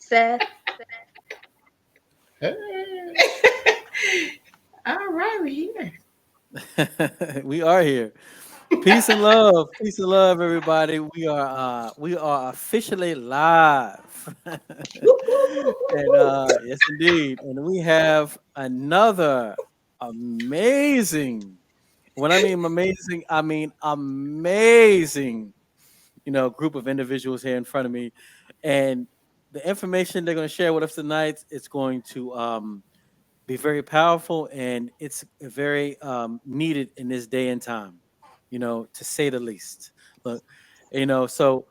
Seth. Hey. All right, we're here. We are here. Peace and love, everybody. We are officially live, Whoop, whoop, whoop, whoop, and whoop. yes, indeed, and we have another amazing. When I mean amazing, I mean amazing. Group of individuals here in front of me, and the information they're going to share with us tonight is going to be very powerful, and it's very needed in this day and time, to say the least. Look, so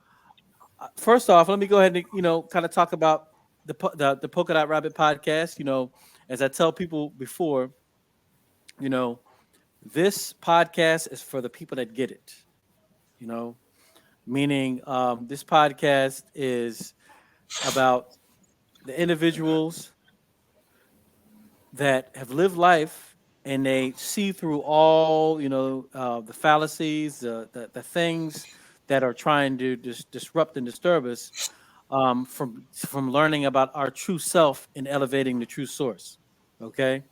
first off, let me go ahead and kind of talk about the Polka Dot Rabbit podcast. As I tell people before, you know, this podcast is for the people that get it. You know, meaning this podcast is about the individuals that have lived life and they see through all the fallacies, the things that are trying to disrupt and disturb us from learning about our true self and elevating the true source. Okay,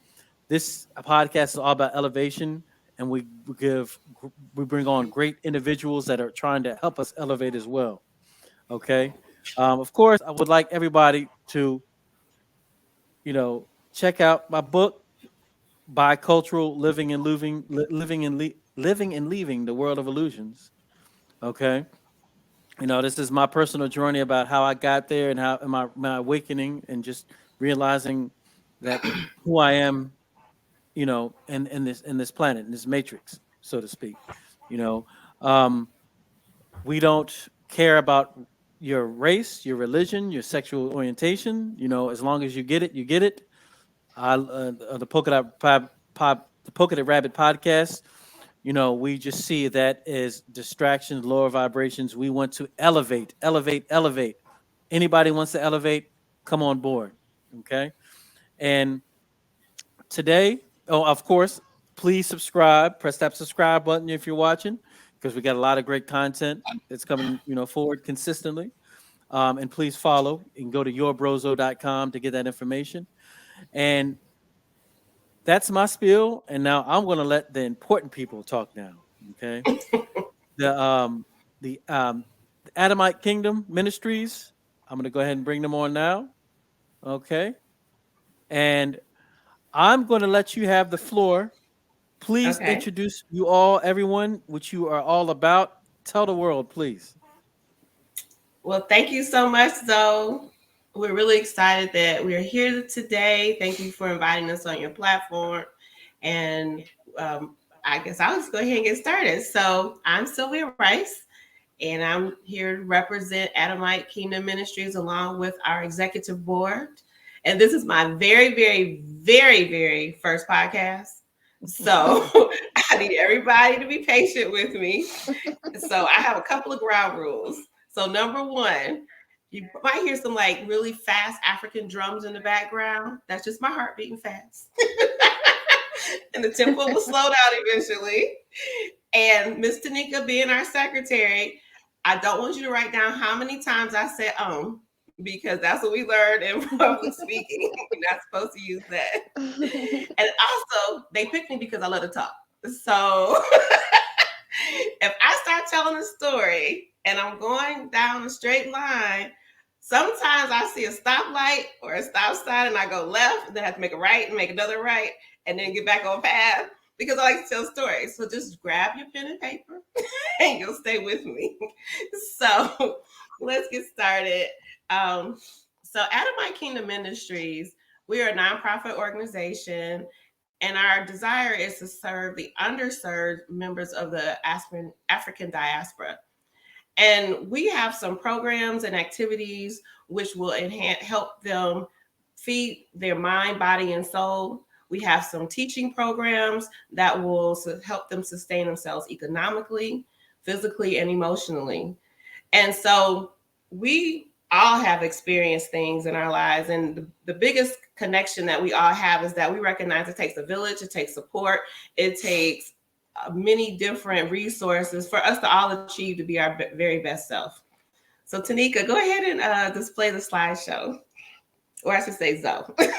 this podcast is all about elevation, and we bring on great individuals that are trying to help us elevate as well. Okay, of course, I would like everybody to check out my book, Bicultural Living and Leaving the World of Illusions. Okay, this is my personal journey about how I got there and how my awakening and just realizing that who I am, in this planet, in this matrix, so to speak. You know, um, we don't care about your race, your religion, your sexual orientation. As long as you get it, you get it. The the Polka Dot Rabbit podcast. We just see that as distractions, lower vibrations. We want to elevate, elevate, elevate. Anybody wants to elevate, come on board. Okay. And today, oh, of course, please subscribe. Press that subscribe button if you're watching, because we got a lot of great content that's coming, forward consistently. And please follow and go to yourbrozo.com to get that information. And that's my spiel. And now I'm going to let the important people talk now. Okay. The um the Adamite Kingdom Ministries. I'm going to go ahead and bring them on now. Okay. And I'm going to let you have the floor. Please Okay. introduce you all, everyone, what you are all about. Tell the world, please. Well, thank you so much, Zoe. We're really excited that we're here today. Thank you for inviting us on your platform. And I guess I'll just go ahead and get started. So I'm Sylvia Rice, and I'm here to represent Adamite Kingdom Ministries along with our executive board. And this is my very, very, very, very first podcast. So I need everybody to be patient with me. So I have a couple of ground rules. So number one, you might hear some like really fast African drums in the background. That's just my heart beating fast. And the tempo will slow down eventually. And Miss Tanika being our secretary, I don't want you to write down how many times I said because that's what we learned in public speaking. You're not supposed to use that. And also, they picked me because I love to talk. So if I start telling a story and I'm going down a straight line, sometimes I see a stoplight or a stop sign and I go left, and then I have to make a right and make another right, and then get back on path because I like to tell stories. So just grab your pen and paper and you'll stay with me. So let's get started. So Adamite Kingdom Ministries, we are a nonprofit organization, and our desire is to serve the underserved members of the African diaspora. And we have some programs and activities which will help them feed their mind, body, and soul. We have some teaching programs that will help them sustain themselves economically, physically, and emotionally. And so we all have experienced things in our lives. And the biggest connection that we all have is that we recognize it takes a village, it takes support, it takes many different resources for us to all achieve to be our very best self. So Tanika, go ahead and display the slideshow. or I should say Zoe. You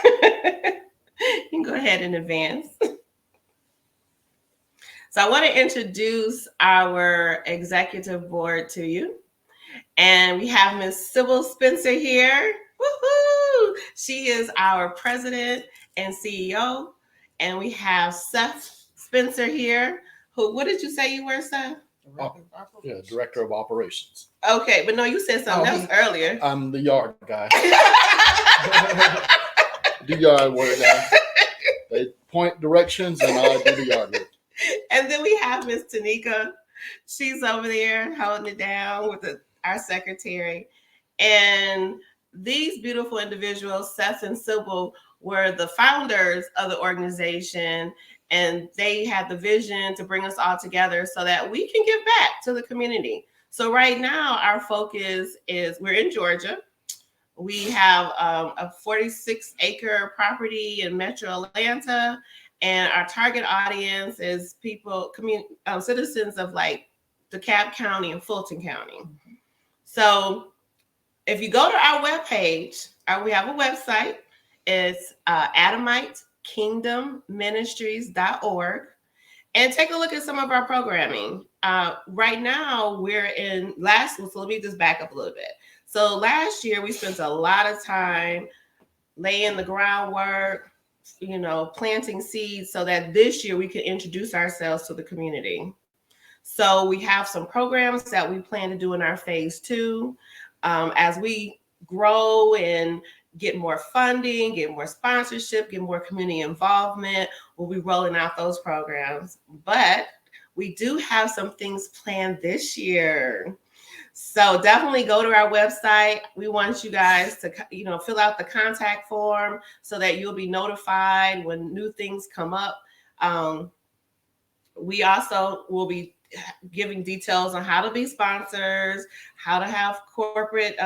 can go ahead and advance. So I want to introduce our executive board to you. And we have Miss Sybil Spencer here. Woohoo! She is our president and CEO. And we have Seth Spencer here. Who? What did you say you were, Seth? Director of operations. Okay, but no, you said something else earlier. I'm the yard guy. The yard work guy. They point directions and I do the yard work. And then we have Miss Tanika. She's over there holding it down with our secretary. And these beautiful individuals, Seth and Sybil, were the founders of the organization. And they had the vision to bring us all together so that we can give back to the community. So right now, our focus is we're in Georgia. We have a 46-acre property in Metro Atlanta. And our target audience is people, citizens of like DeKalb County and Fulton County. So if you go to our webpage, we have a website. It's AdamiteKingdomMinistries.org. And take a look at some of our programming. Right now, we're in so let me just back up a little bit. So last year, we spent a lot of time laying the groundwork, planting seeds so that this year we could introduce ourselves to the community. So we have some programs that we plan to do in our phase 2. As we grow and get more funding, get more sponsorship, get more community involvement, we'll be rolling out those programs. But we do have some things planned this year. So definitely go to our website. We want you guys to, fill out the contact form so that you'll be notified when new things come up. We also will be giving details on how to be sponsors, how to have corporate,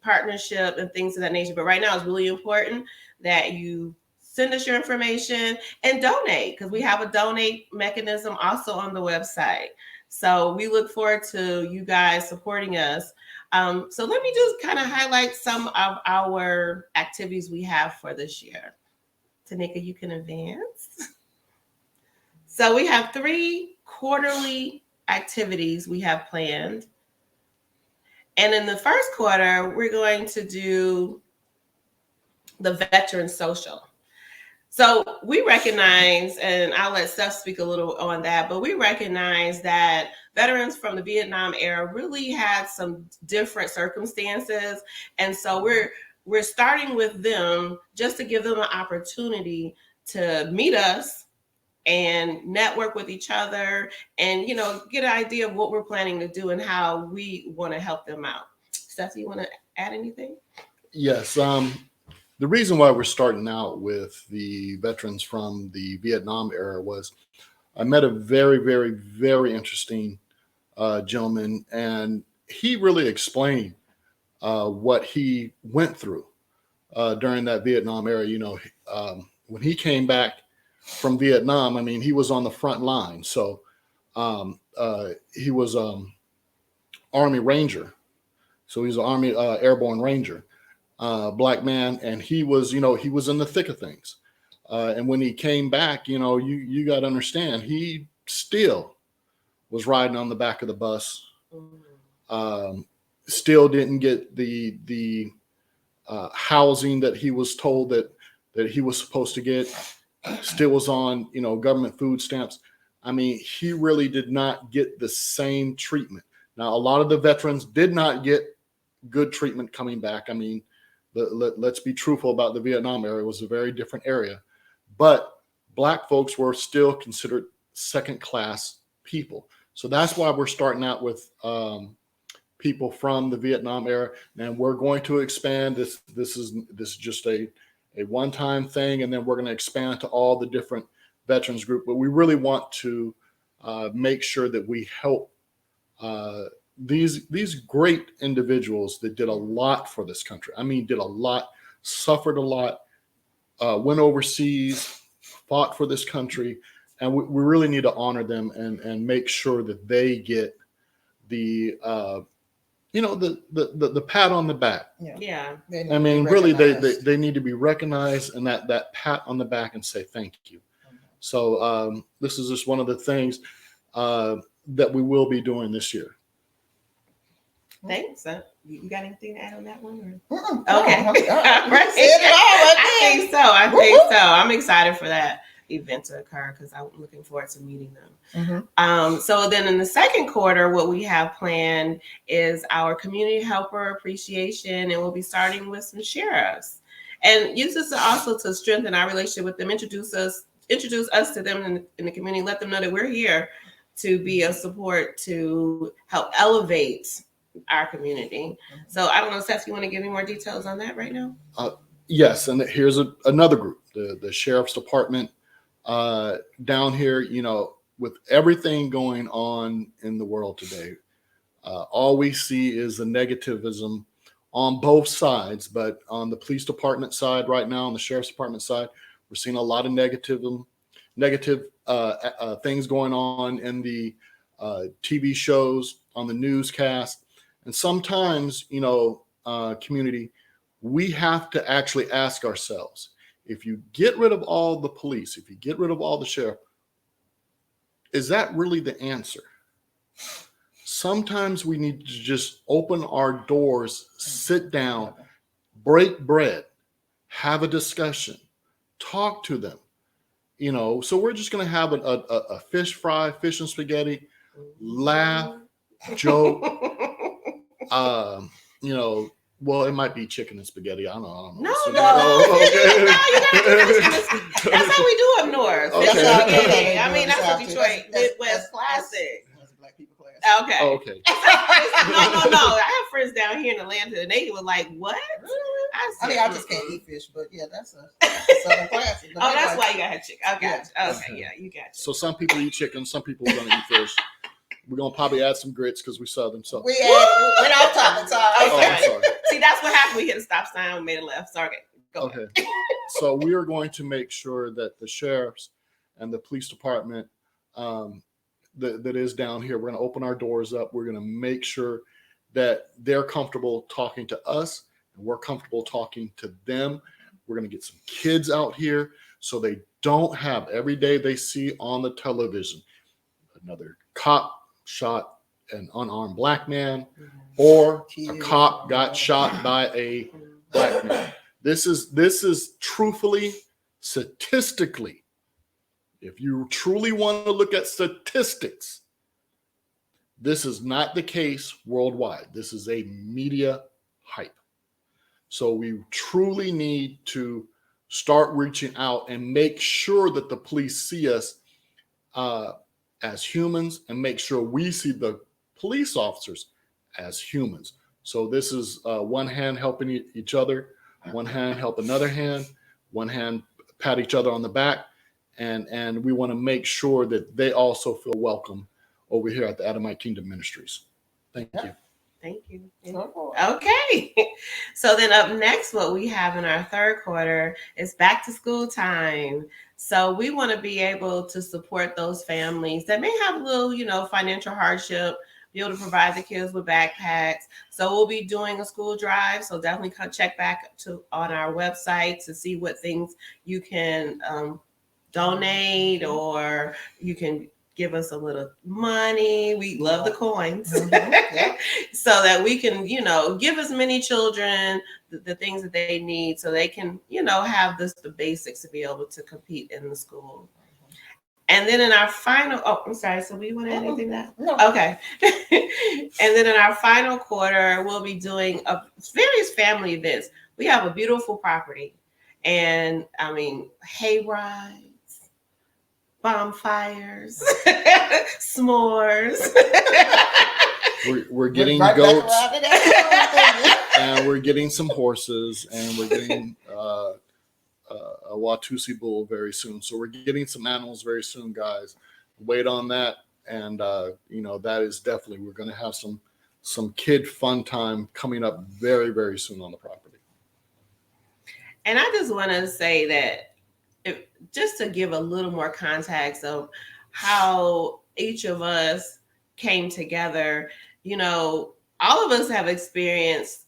partnership and things of that nature. But right now it's really important that you send us your information and donate, because we have a donate mechanism also on the website. So we look forward to you guys supporting us. So let me just kind of highlight some of our activities we have for this year. Tanika, you can advance. So we have 3 quarterly activities we have planned. And in the first quarter, we're going to do the Veteran Social. So we recognize, and I'll let Steph speak a little on that, but we recognize that veterans from the Vietnam era really had some different circumstances. And so we're starting with them just to give them an opportunity to meet us and network with each other and, get an idea of what we're planning to do and how we want to help them out. Steph, you want to add anything? Yes. The reason why we're starting out with the veterans from the Vietnam era was I met a very, very, very interesting gentleman, and he really explained what he went through during that Vietnam era. When he came back from Vietnam, he was on the front line. So he was Army Ranger. So he's an Army Airborne Ranger. Black man, and he was in the thick of things. And when he came back, you got to understand, he still was riding on the back of the bus. Still didn't get the housing that he was told that he was supposed to get. Still was on, government food stamps. He really did not get the same treatment. Now, a lot of the veterans did not get good treatment coming back. Let's be truthful about the Vietnam era. It was a very different area, but Black folks were still considered second-class people. So that's why we're starting out with people from the Vietnam era, and we're going to expand this. This is just a one-time thing, and then we're going to expand to all the different veterans group. But we really want to make sure that we help these great individuals that did a lot for this country. Did a lot, suffered a lot, went overseas, fought for this country, and we really need to honor them and make sure that they get the the pat on the back. Yeah. I mean, really, they need to be recognized, and that pat on the back and say thank you. So this is just one of the things that we will be doing this year. Thanks. You got anything to add on that one? Okay. I think so. I'm excited for that event to occur because I'm looking forward to meeting them. So then in the second quarter, what we have planned is our community helper appreciation, and we'll be starting with some sheriffs and use this also to strengthen our relationship with them, introduce us to them in the community, let them know that we're here to be a support to help elevate our community. So I don't know, Seth, you want to give me more details on that right now? Yes, and here's another group, the Sheriff's Department down here. With everything going on in the world today, all we see is the negativism on both sides. But on the police department side right now, on the Sheriff's Department side, we're seeing a lot of negative things going on in the TV shows, on the newscast. And sometimes, community, we have to actually ask ourselves, if you get rid of all the police, if you get rid of all the sheriff, is that really the answer? Sometimes we need to just open our doors, sit down, break bread, have a discussion, talk to them. So we're just going to have a fish fry, fish and spaghetti, laugh, joke. Well, it might be chicken and spaghetti. I don't know. No. Okay. That's how we do up north. Okay. Spaghetti. I mean, that's a Detroit Midwest classic. That's Black people class. Okay. Okay. No. I have friends down here in Atlanta, and they were like, "What?" I just can't eat fish, but yeah, that's a southern classic. Oh, that's why you got to have chicken. Okay. Okay. Yeah, you got you. So some people eat chicken, some people are going to eat fish. We're going to probably add some grits because we Southern. So we're off topic. Sorry. Okay. Sorry. See, that's what happened. We hit a stop sign. We made a left. Sorry. Go okay. So we are going to make sure that the sheriffs and the police department that is down here, we're going to open our doors up. We're going to make sure that they're comfortable talking to us and we're comfortable talking to them. We're going to get some kids out here so they don't have every day they see on the television another cop shot an unarmed black man or a cop got shot by a black man. This is truthfully, statistically, if you truly want to look at statistics, this is not the case worldwide. This is a media hype. So we truly need to start reaching out and make sure that the police see us as humans and make sure we see the police officers as humans. So this is one hand helping each other, one hand help another hand, one hand pat each other on the back. And we want to make sure that they also feel welcome over here at the Adamite Kingdom Ministries. Thank you. Thank you. Okay. So then up next, what we have in our third quarter is back to school time. So we want to be able to support those families that may have a little, financial hardship, be able to provide the kids with backpacks. So we'll be doing a school drive. So definitely check back on our website to see what things you can donate, or you can give us a little money. We love the coins. So that we can, give as many children the things that they need so they can, have the basics to be able to compete in the school. And then in our final, I'm sorry. So we want to add anything to that? No. Okay. And then in our final quarter, we'll be doing various family events. We have a beautiful property, and hay rides, bonfires, s'mores. We're getting goats, and we're getting some horses, and we're getting a Watusi bull very soon. So we're getting some animals very soon, guys. Wait on that, and that is definitely, we're going to have some kid fun time coming up very, very soon on the property. And I just want to say that just to give a little more context of how each of us came together, all of us have experienced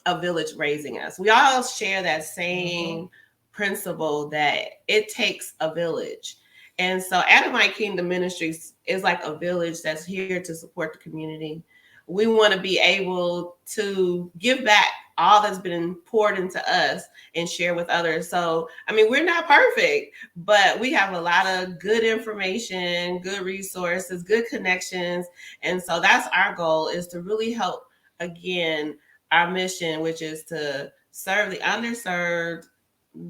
a village raising us. We all share that same principle that it takes a village. And so Adamite Kingdom Ministries is like a village that's here to support the community. We want to be able to give back all that's been poured into us and share with others. So, I mean, we're not perfect, but we have a lot of good information, good resources, good connections. And so that's our goal, is to really help, again, our mission, which is to serve the underserved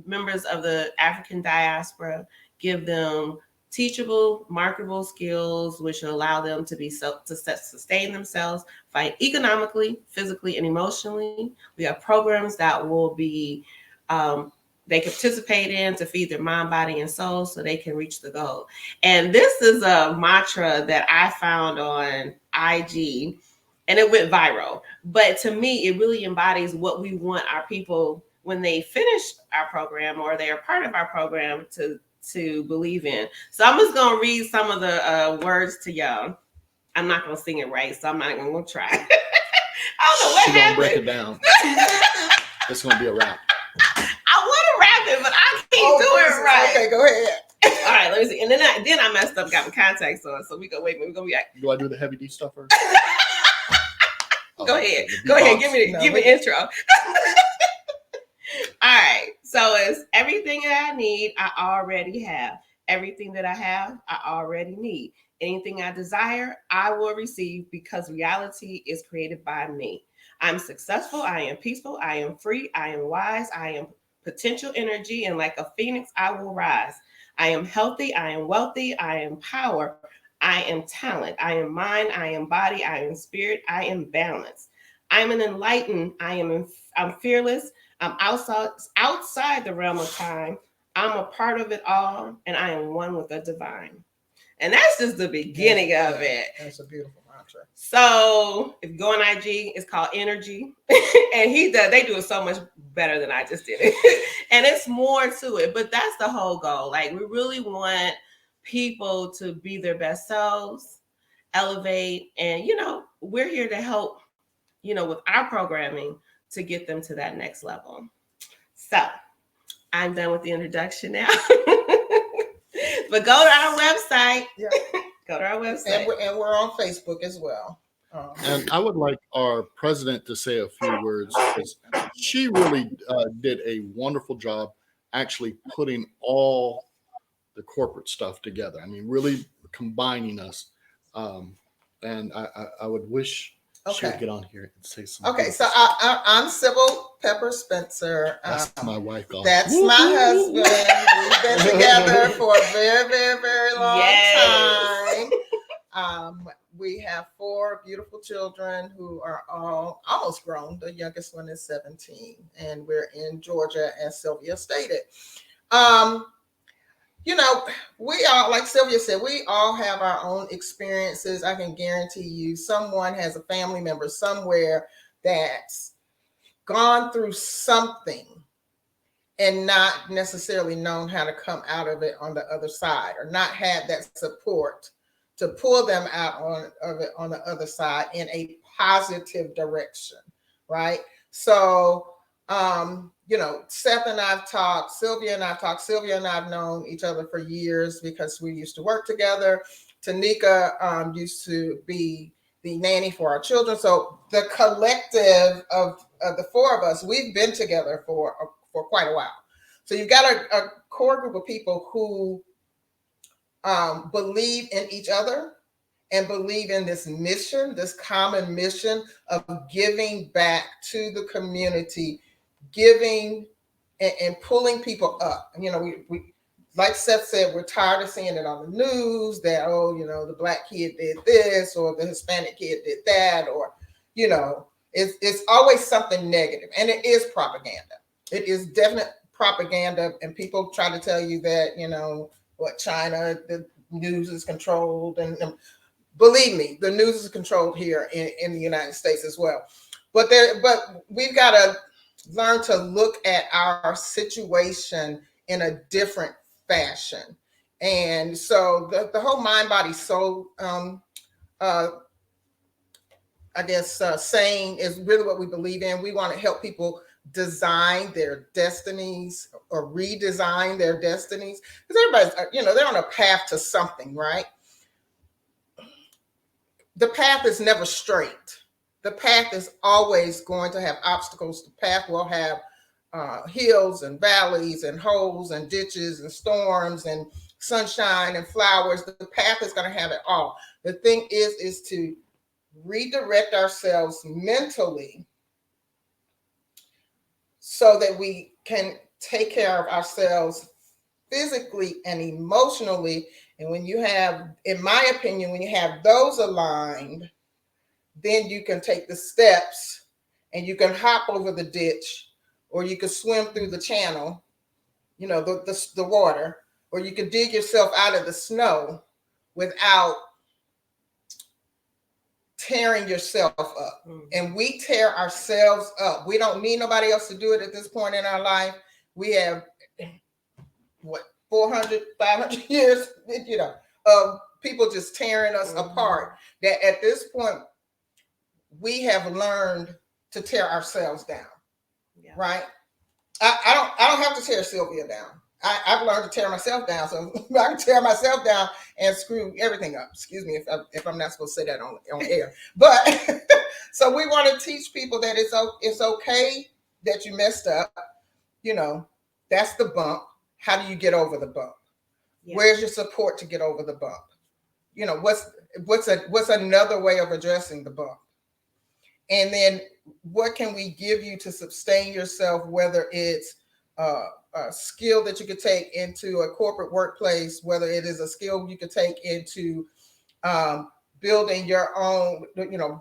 members of the African diaspora, give them teachable, marketable skills, which will allow them to be sustain themselves, fight economically, physically, and emotionally. We have programs that will be they can participate in to feed their mind, body, and soul, so they can reach the goal. And this is a mantra that I found on IG, and it went viral. But to me, it really embodies what we want our people, when they finish our program or they are part of our program, to believe in. So I'm just going to read some of the words to y'all. I'm not going to sing it right, so I'm not even going to try. I don't know what She's happened. Break it down. It's going to be a wrap. I want to rap it, but I can't do it right. Okay, go ahead. All right, let me see. And then I messed up, got my contacts on. So we're going to be like, Do I do the heavy D stuff first? Go ahead. Give me the intro. All right. So it's everything that I need, I already have. Everything that I have, I already need. Anything I desire, I will receive, because reality is created by me. I'm successful. I am peaceful. I am free. I am wise. I am potential energy. And like a phoenix, I will rise. I am healthy. I am wealthy. I am power. I am talent. I am mind. I am body. I am spirit. I am balance. I'm an enlightened. I'm fearless. I'm outside the realm of time. I'm a part of it all, and I am one with the divine. And that's just the beginning of it. That's a beautiful mantra. So if you go on IG, it's called Energy. And they do it so much better than I just did it. And it's more to it, but that's the whole goal. Like, we really want people to be their best selves, elevate, and, we're here to help, with our programming to get them to that next level. So I'm done with the introduction now. But go to our website. Yeah. Go to our website. And we're on Facebook as well. And I would like our president to say a few words, because she really did a wonderful job actually putting all the corporate stuff together. I mean, really combining us. And I would wish she would get on here and say something. Okay, so I'm Sybil Pepper Spencer. That's my wife. That's my husband. We've been together for a very, very, very long time. We have 4 beautiful children who are all almost grown. The youngest one is 17, and we're in Georgia, as Sylvia stated. We all, like Sylvia said, we all have our own experiences. I can guarantee you someone has a family member somewhere that's gone through something and not necessarily known how to come out of it on the other side, or not had that support to pull them out of it on the other side in a positive direction, right? So, Seth and I've talked, Sylvia and I've talked. Sylvia and I've known each other for years because we used to work together. Tanika used to be the nanny for our children. So the collective of the 4 of us, we've been together for quite a while. So you've got a core group of people who believe in each other and believe in this mission, this common mission of giving back to the community, giving and pulling people up. We like Seth said, we're tired of seeing it on the news that, the black kid did this, or the Hispanic kid did that, or, it's always something negative. And it is propaganda. It is definite propaganda. And people try to tell you that, China, the news is controlled. And believe me, the news is controlled here in the United States as well. But we've got to learn to look at our situation in a different fashion. And so the whole mind, body, soul I guess, saying is really what we believe in. We want to help people design their destinies or redesign their destinies, because everybody's, they're on a path to something, right? The path is never straight. The path is always going to have obstacles. The path will have hills and valleys and holes and ditches and storms and sunshine and flowers. The path is going to have it all. The thing is to redirect ourselves mentally so that we can take care of ourselves physically and emotionally. And when you have, in my opinion, when you have those aligned, then you can take the steps and you can hop over the ditch, or you can swim through the channel, the water, or you can dig yourself out of the snow without tearing yourself up. And we tear ourselves up. We don't need nobody else to do it at this point in our life. We have 400, 500 years, of people just tearing us apart, that at this point we have learned to tear ourselves down. Right? I don't have to tear Sylvia down. I've learned to tear myself down, so I can tear myself down and screw everything up. Excuse me if I'm not supposed to say that on air. But so we want to teach people that it's okay that you messed up. That's the bump. How do you get over the bump? Yeah. Where's your support to get over the bump? What's another way of addressing the bump? And then what can we give you to sustain yourself, whether it's a skill that you could take into a corporate workplace, whether it is a skill you could take into building your own,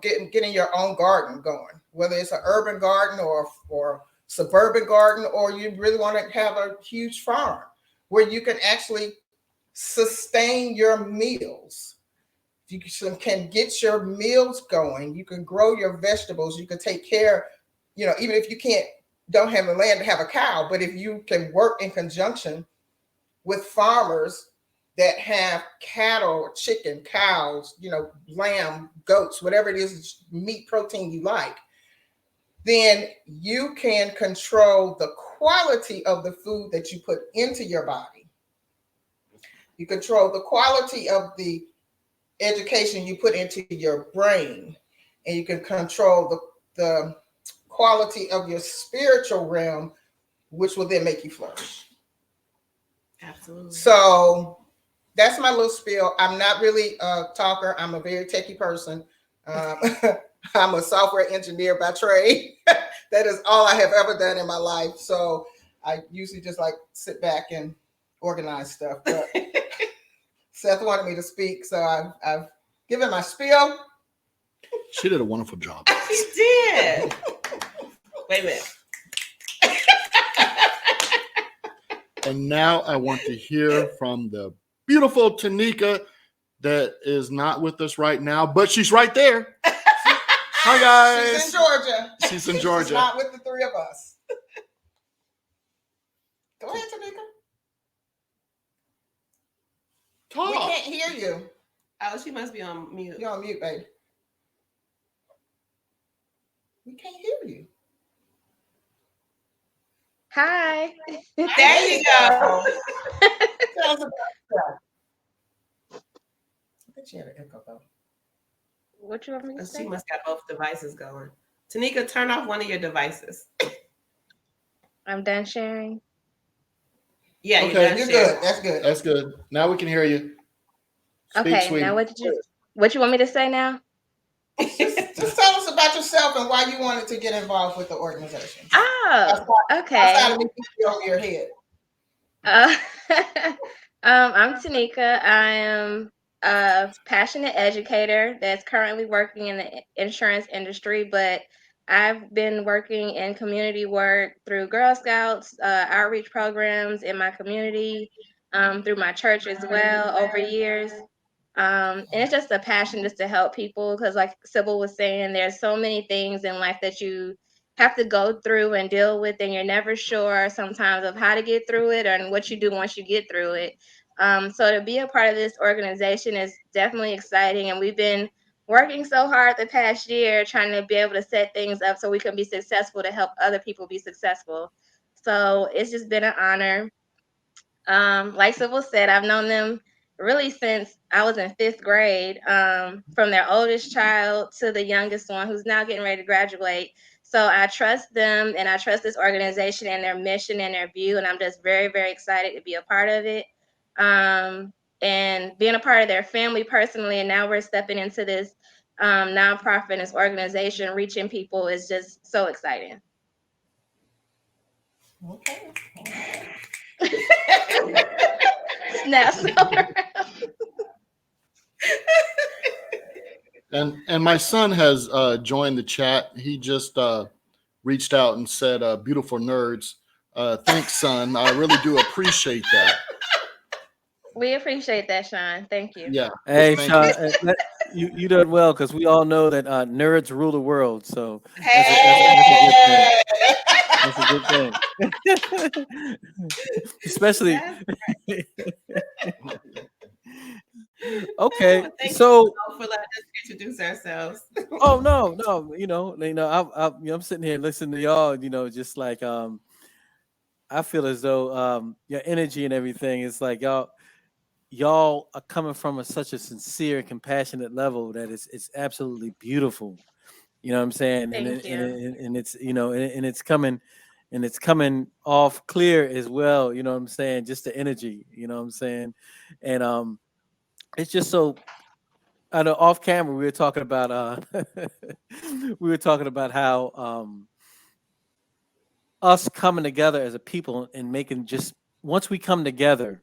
getting your own garden going, whether it's an urban garden or suburban garden, or you really want to have a huge farm where you can actually sustain your meals. You can get your meals going. You can grow your vegetables. You can take care, even if you don't have the land to have a cow, but if you can work in conjunction with farmers that have cattle, chicken, cows, lamb, goats, whatever it is, meat, protein you like, then you can control the quality of the food that you put into your body. You control the quality of the education you put into your brain, and you can control the quality of your spiritual realm, which will then make you flourish. Absolutely. So that's my little spiel. I'm not really a talker. I'm a very techie person. I'm a software engineer by trade. That is all I have ever done in my life. So I usually just sit back and organize stuff. But Seth wanted me to speak, so I've given my spiel. She did a wonderful job. She did. Wait a minute. And now I want to hear from the beautiful Tanika that is not with us right now, but she's right there. Hi, guys. She's in Georgia. She's in Georgia. She's not with the three of us. Go ahead, Tanika. Talk. We can't hear you. Oh, she must be on mute. You're on mute, baby. We can't hear you. Hi. There you go. Tell us about yourself. I think she had an echo though. What you want me to say? She must have both devices going. Tanika, turn off one of your devices. I'm done sharing. Yeah, okay, you're good. That's good. That's good. Now we can hear you. Speak, okay, sweetie. now what you want me to say now? Just tell us about yourself and why you wanted to get involved with the organization. Oh, okay. Outside of me over your head. I'm Tanika. I am a passionate educator that's currently working in the insurance industry, but I've been working in community work through Girl Scouts, outreach programs in my community, through my church as well over years. And it's just a passion just to help people, because like Sybil was saying, there's so many things in life that you have to go through and deal with, and you're never sure sometimes of how to get through it and what you do once you get through it. So to be a part of this organization is definitely exciting, and we've been working so hard the past year trying to be able to set things up so we can be successful to help other people be successful. So it's just been an honor. Like Sybil said, I've known them really since I was in 5th grade, from their oldest child to the youngest one who's now getting ready to graduate. So I trust them and I trust this organization and their mission and their view. And I'm just very, very excited to be a part of it. And being a part of their family personally. And now we're stepping into this nonprofit and this organization, reaching people is just so exciting. Okay. Snaps over. And my son has joined the chat. He just reached out and said, "Beautiful nerds." Thanks, son. I really do appreciate that. We appreciate that, Sean. Thank you. Yeah. Hey, Thank Sean, you done well because we all know that nerds rule the world. So that's a good thing. Especially. Okay, so for letting us introduce ourselves. oh no, I'm sitting here listening to y'all. Just like I feel as though your energy and everything is like y'all are coming from such a sincere and compassionate level that it's absolutely beautiful. You know what I'm saying? Thank you. And it's and it's coming off clear as well. You know what I'm saying? Just the energy. You know what I'm saying? And it's just so. I know off camera we were talking about how us coming together as a people and making just once we come together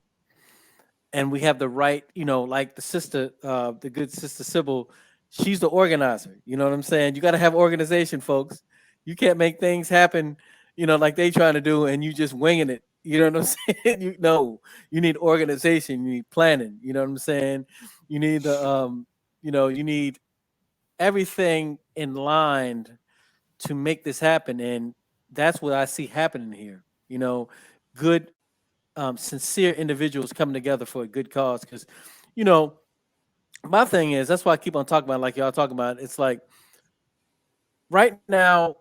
and we have the right, like the good sister Sybil, she's the organizer. You know what I'm saying? You got to have organization, folks. You can't make things happen, like they trying to do, and you just winging it. You know what I'm saying? You need organization. You need planning. You know what I'm saying? You need you need everything in line to make this happen, and that's what I see happening here. Good, sincere individuals coming together for a good cause. Because, my thing is that's why I keep on talking about like y'all talking about. It's like right now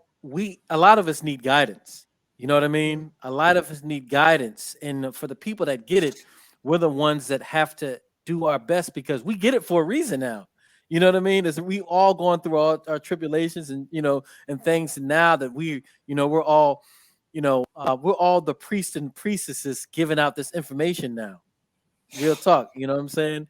a lot of us need guidance. You know what I mean? A lot of us need guidance, and for the people that get it, we're the ones that have to do our best because we get it for a reason now. You know what I mean? Is we all going through all our tribulations and and things now that we're all we're all the priests and priestesses giving out this information now. Real talk, you know what I'm saying?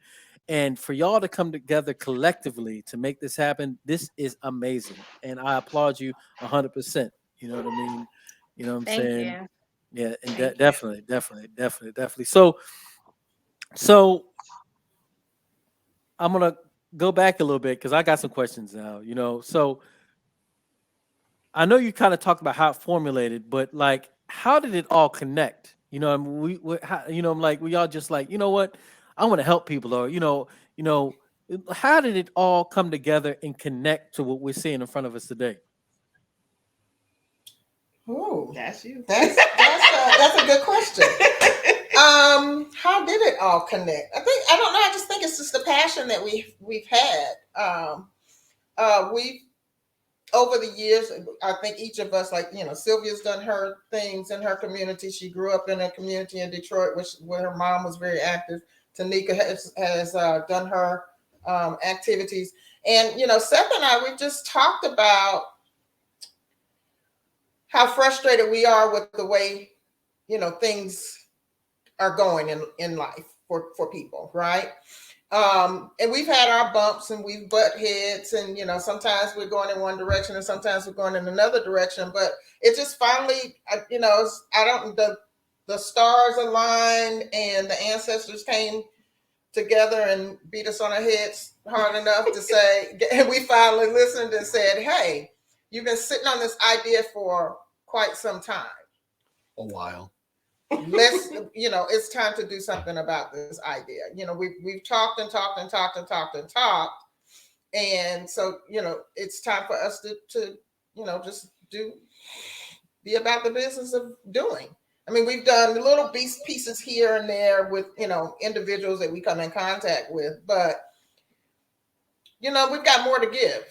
And for y'all to come together collectively to make this happen, this is amazing, and I applaud you 100%. You know what I mean? You know what I'm Thank saying? you. Yeah, and definitely. So I'm gonna go back a little bit because I got some questions now. So I know you kind of talked about how it formulated, but like, how did it all connect? I'm like, we all just like, you know what? I want to help people, or how did it all come together and connect to what we're seeing in front of us today? Ooh, That's you. that's a good question. How did it all connect? I don't know. I just think it's just the passion that we've had. We've over the years. I think each of us, like Sylvia's done her things in her community. She grew up in a community in Detroit, where her mom was very active. Tanika has done her activities, and Seth and I, we just talked about how frustrated we are with the way things are going in life for people, right? And we've had our bumps and we've butt heads, and sometimes we're going in one direction and sometimes we're going in another direction. But it just finally, the stars aligned and the ancestors came together and beat us on our heads hard enough to say, and we finally listened and said, "Hey, you've been sitting on this idea for quite some time. A while. Let's, it's time to do something about this idea." We've talked and talked and talked and talked and talked. And so, it's time for us to just be about the business of doing. I mean, we've done little pieces here and there with, individuals that we come in contact with, but we've got more to give.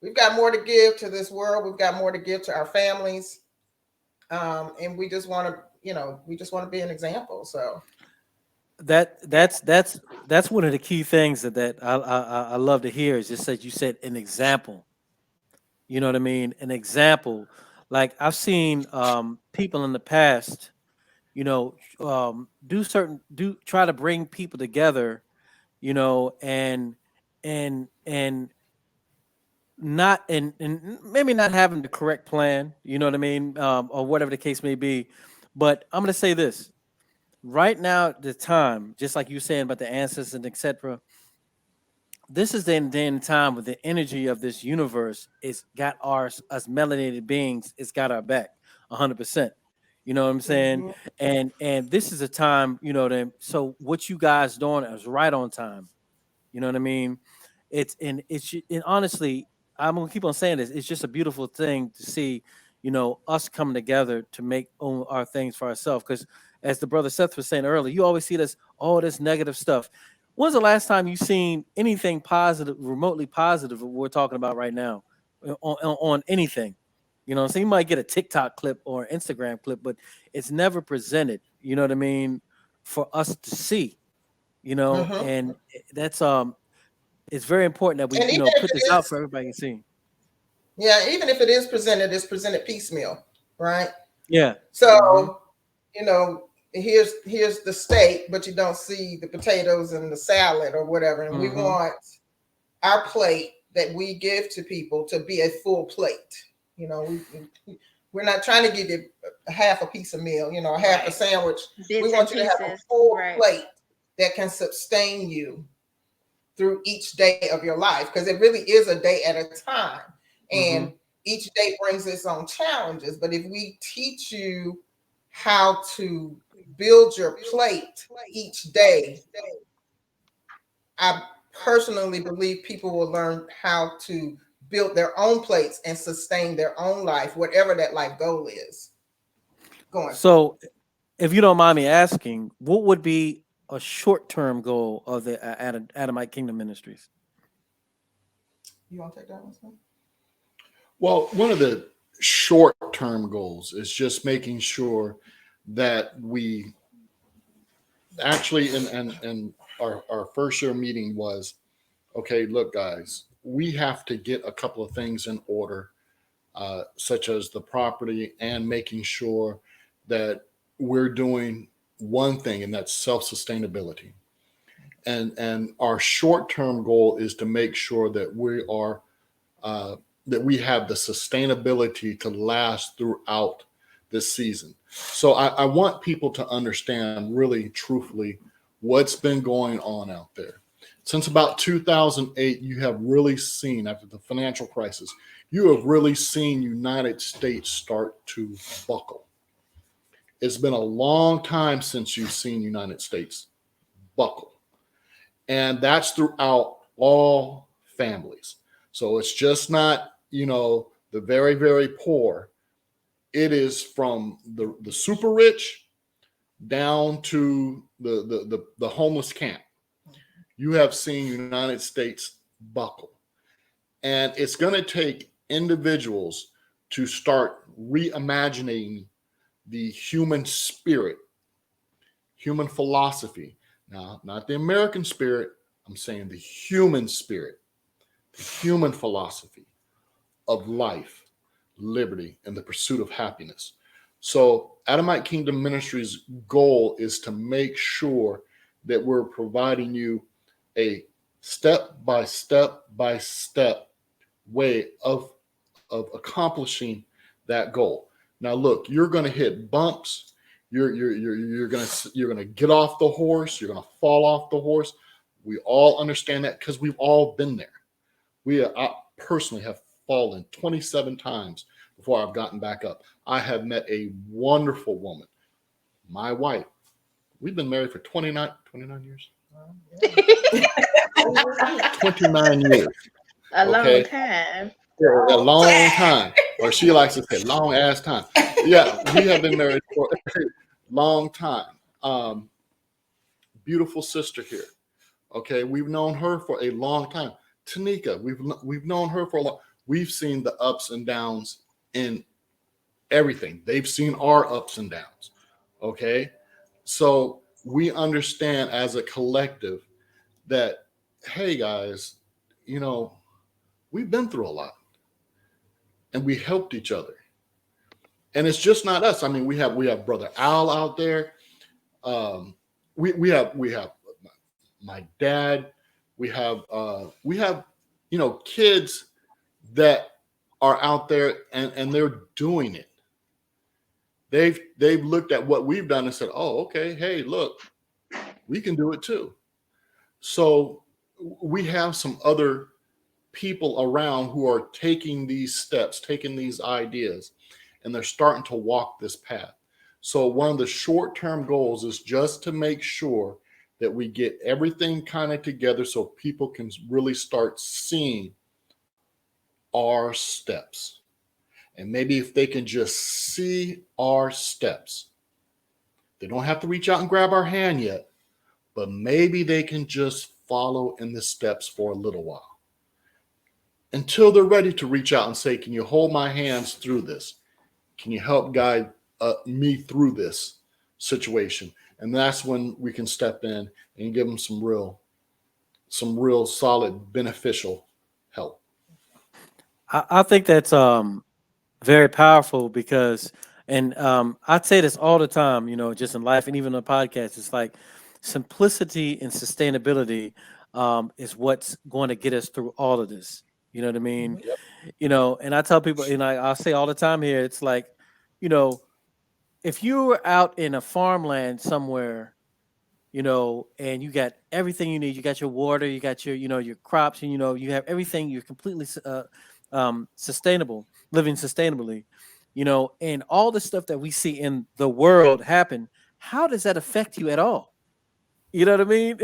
We've got more to give to this world. We've got more to give to our families. And we just want to be an example. So that's one of the key things that I love to hear is just that you said an example. You know what I mean? An example. Like I've seen people in the past, try to bring people together, and not and maybe not having the correct plan, you know what I mean, or whatever the case may be. But I'm gonna say this right now, the time, just like you were saying about the ancestors and etc. This is the day and time with the energy of this universe. It's got us melanated beings. It's got our back 100%. You know what I'm saying? And this is a time, so what you guys doing is right on time. You know what I mean? And honestly, I'm gonna keep on saying this. It's just a beautiful thing to see, us coming together to make our things for ourselves. Because as the brother Seth was saying earlier, you always see this negative stuff. When's the last time you seen anything positive, remotely positive, we're talking about right now, on anything? So you might get a TikTok clip or an Instagram clip, but it's never presented. You know what I mean? For us to see, and that's it's very important that we put this out for everybody to see. Yeah, even if it is presented, it's presented piecemeal, right? Yeah. So here's the steak, but you don't see the potatoes and the salad or whatever. And we want our plate that we give to people to be a full plate. We're not trying to give you half a piece of meal, half a sandwich. Bits we want you to have a full plate that can sustain you through each day of your life, because it really is a day at a time. And each day brings its own challenges. But if we teach you how to build your plate each day, I personally believe people will learn how to build their own plates and sustain their own life, whatever that life goal is. So, if you don't mind me asking, what would be a short-term goal of the Adamite Kingdom Ministries? You want to take that one, Sam? Well, one of the short-term goals is just making sure that we actually, and our first year meeting was, okay, look, guys, we have to get a couple of things in order, such as the property and making sure that we're doing one thing, and that's self-sustainability. And our short-term goal is to make sure that we are that we have the sustainability to last throughout this season. So I want people to understand really truthfully what's been going on out there. Since about 2008, you have really seen, after the financial crisis, you have really seen United States start to buckle. It's been a long time since you've seen United States buckle. And that's throughout all families. So it's just not, the very, very poor. It is from the super rich down to the homeless camp. You have seen United States buckle. And it's going to take individuals to start reimagining the human spirit, human philosophy. Now, not the American spirit, I'm saying the human spirit, the human philosophy of life, liberty, and the pursuit of happiness. So Adamite Kingdom Ministries' goal is to make sure that we're providing you a step-by-step way of accomplishing that goal. Now, look, you're going to hit bumps. You're going to get off the horse. You're going to fall off the horse. We all understand that because we've all been there. I personally have fallen 27 times before I've gotten back up. I have met a wonderful woman, my wife. We've been married for 29 years. 29 years. A long time. A long time. Or she likes to say long ass time. Yeah, we have been married for a long time. Beautiful sister here. Okay, we've known her for a long time. Tanika, we've known her for a long. We've seen the ups and downs in everything. They've seen our ups and downs. Okay, so we understand as a collective that, hey guys, we've been through a lot, and we helped each other. And it's just not us. I mean, we have Brother Al out there. We have my dad. We have kids that are out there and they're doing it. They've looked at what we've done and said, oh, okay, hey, look, we can do it too. So we have some other people around who are taking these steps, taking these ideas, and they're starting to walk this path. So one of the short-term goals is just to make sure that we get everything kind of together so people can really start seeing our steps. And maybe if they can just see our steps, they don't have to reach out and grab our hand yet, but maybe they can just follow in the steps for a little while until they're ready to reach out and say, can you hold my hands through this? Can you help guide me through this situation? And that's when we can step in and give them some real solid, beneficial help. I think that's very powerful because, and I'd say this all the time, just in life and even on the podcast, it's like simplicity and sustainability is what's going to get us through all of this. You know what I mean? Yep. And I tell people, I'll say all the time here, it's like, if you were out in a farmland somewhere, and you got everything you need, you got your water, you got your, your crops, and, you have everything, you're completely sustainable, living sustainably, and all the stuff that we see in the world happen, how does that affect you at all? You know what I mean?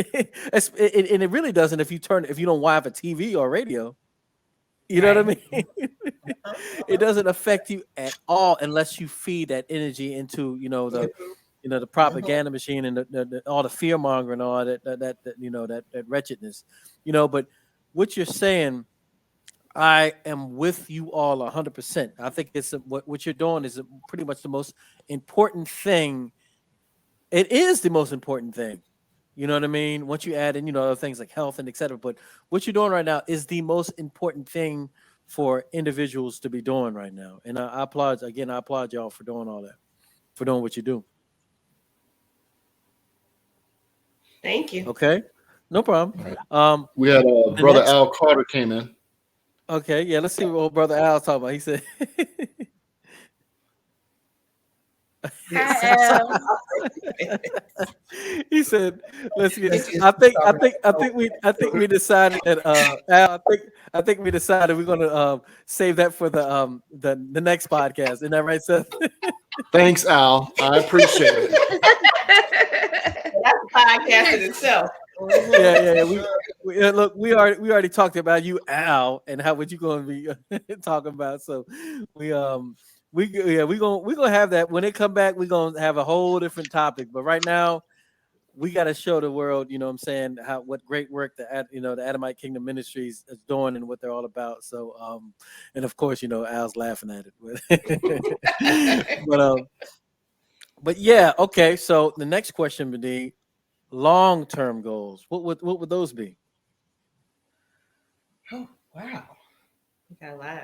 And it really doesn't if you don't have a TV or radio. You know what I mean? It doesn't affect you at all unless you feed that energy into, the propaganda machine and the all the fear mongering and all that wretchedness, But what you're saying, I am with you all 100%. I think it's what you're doing is pretty much the most important thing. It is the most important thing. You know what I mean? Once you add in, other things like health and et cetera. But what you're doing right now is the most important thing for individuals to be doing right now. And I applaud y'all for doing all that, for doing what you do. Thank you. Okay. No problem. Right. We had Brother Al Carter came in. Okay. Yeah. Let's see what Brother Al's talking about. He said, he said, "Let's get." I think we decided that Al. I think we decided we're gonna save that for the next podcast. Isn't that right, Seth? Thanks, Al. I appreciate it. That's a podcast in itself. Yeah. We already talked about you, Al, and how what you going to be talking about. So we're gonna have that when they come back. We're gonna have a whole different topic. But right now, we got to show the world, what I'm saying, what great work the Adamite Kingdom Ministries is doing and what they're all about. So, and of course, Al's laughing at it, but yeah, okay. So the next question would be long-term goals. What would those be? Oh, wow.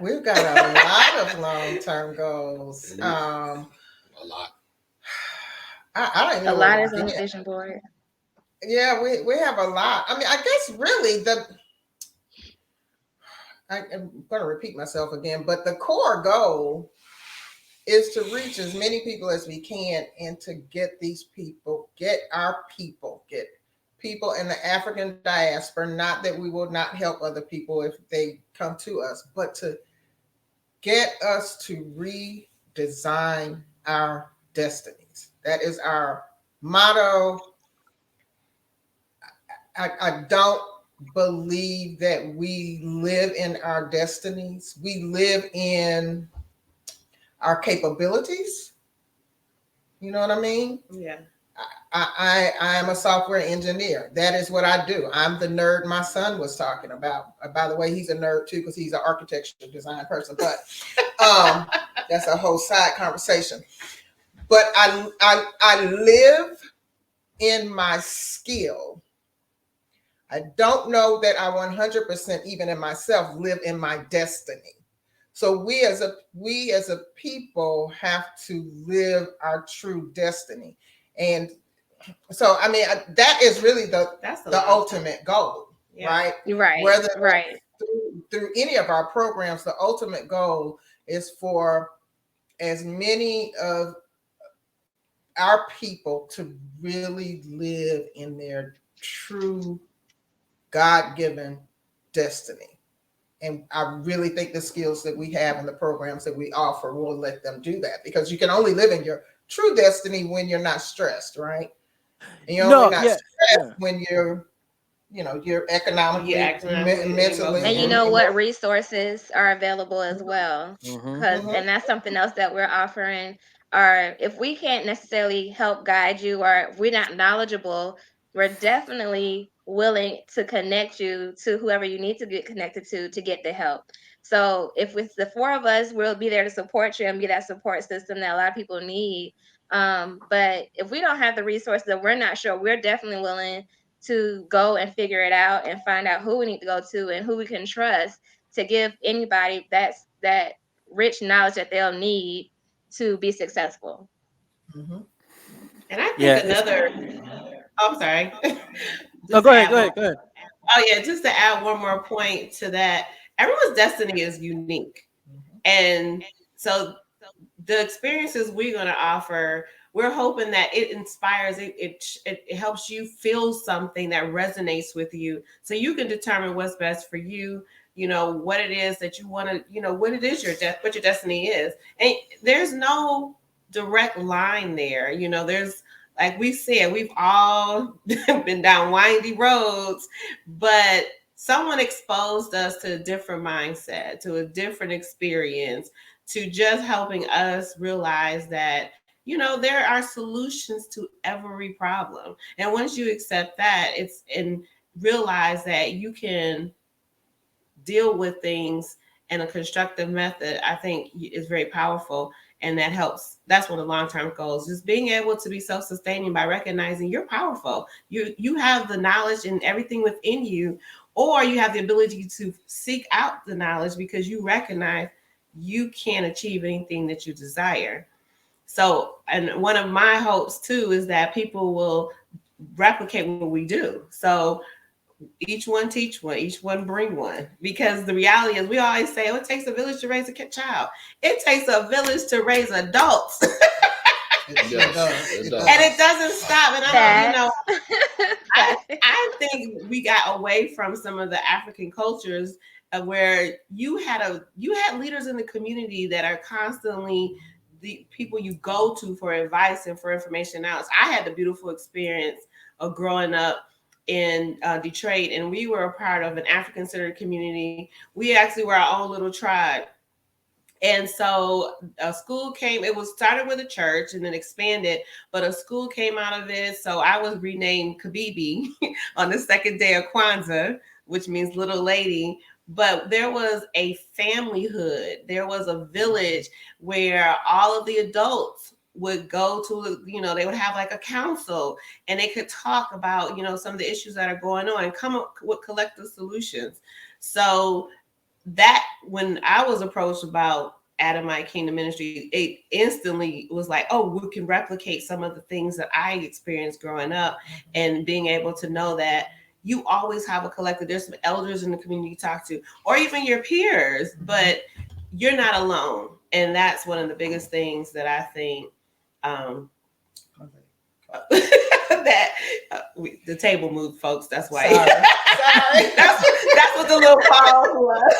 We've got a lot of long-term goals. A lot. I don't know. A lot is on the vision board. Yeah, we have a lot. I mean, I guess really I'm going to repeat myself again, but the core goal is to reach as many people as we can and to get people in the African diaspora. Not that we will not help other people if they come to us, but to get us to redesign our destinies. That is our motto. I don't believe that we live in our destinies. We live in our capabilities. You know what I mean? Yeah. I am a software engineer. That is what I do. I'm the nerd my son was talking about. By the way, he's a nerd too because he's an architecture design person. But that's a whole side conversation. But I live in my skill. I don't know that I 100% even in myself live in my destiny. So we as a people have to live our true destiny. And so, I mean, that is really the ultimate goal, right? Right. Whether right. through any of our programs, the ultimate goal is for as many of our people to really live in their true God-given destiny. And I really think the skills that we have and the programs that we offer will let them do that, because you can only live in your true destiny when you're not stressed, right? And you're only not stressed when you're economically, mentally. And you know what resources are available as well. And that's something else that we're offering. Or if we can't necessarily help guide you, or if we're not knowledgeable, we're definitely willing to connect you to whoever you need to get connected to get the help. So if with the four of us, we'll be there to support you and be that support system that a lot of people need. But if we don't have the resources that we're not sure, we're definitely willing to go and figure it out and find out who we need to go to and who we can trust to give anybody that rich knowledge that they'll need to be successful. And I think I'm sorry. Go ahead. Oh yeah, just to add one more point to that, everyone's destiny is unique. And so the experiences we're going to offer, we're hoping that it inspires, it helps you feel something that resonates with you, so you can determine what's best for you, what it is that you want to, what it is what your destiny is. And there's no direct line there. There's, like we said, we've all been down windy roads, but someone exposed us to a different mindset, to a different experience, to just helping us realize that, there are solutions to every problem. And once you accept that, and realize that you can deal with things in a constructive method, I think is very powerful. And that helps. That's one of the long-term goals, just being able to be self-sustaining by recognizing you're powerful. You have the knowledge and everything within you, or you have the ability to seek out the knowledge because you recognize you can achieve anything that you desire. So, and one of my hopes too is that people will replicate what we do. So each one teach one, each one bring one. Because the reality is, we always say, it takes a village to raise a child. It takes a village to raise adults. It does. And it doesn't stop. And I think we got away from some of the African cultures where you had leaders in the community that are constantly the people you go to for advice and for information else. I had the beautiful experience of growing up in Detroit, and we were a part of an African-centered community. We actually were our own little tribe. And so a school came, it was started with a church and then expanded, but a school came out of it. So I was renamed Kabibi on the second day of Kwanzaa, which means little lady. But there was a familyhood. There was a village where all of the adults would go to, they would have like a council, and they could talk about, some of the issues that are going on and come up with collective solutions. So that, when I was approached about Adamite Kingdom Ministry, it instantly was like, oh, we can replicate some of the things that I experienced growing up, and being able to know that you always have a collective. There's some elders in the community you talk to, or even your peers, but you're not alone. And that's one of the biggest things that I think that the table moved, folks. That's why. Sorry. That's what the little pause was.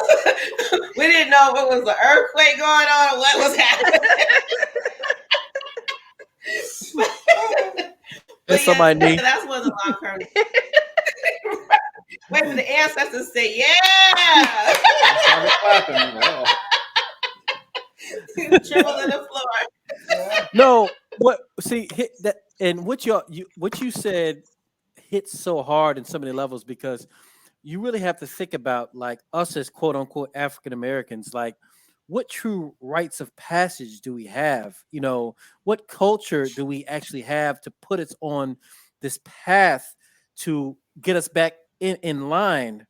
We didn't know if it was an earthquake going on or what was happening. That's one of the long term. Wait for the ancestors to say, yeah. Tremble on the floor. No, what see hit that and what you said hits so hard in so many levels because you really have to think about like us as quote unquote African Americans, like what true rites of passage do we have? You know, what culture do we actually have to put us on this path to get us back in line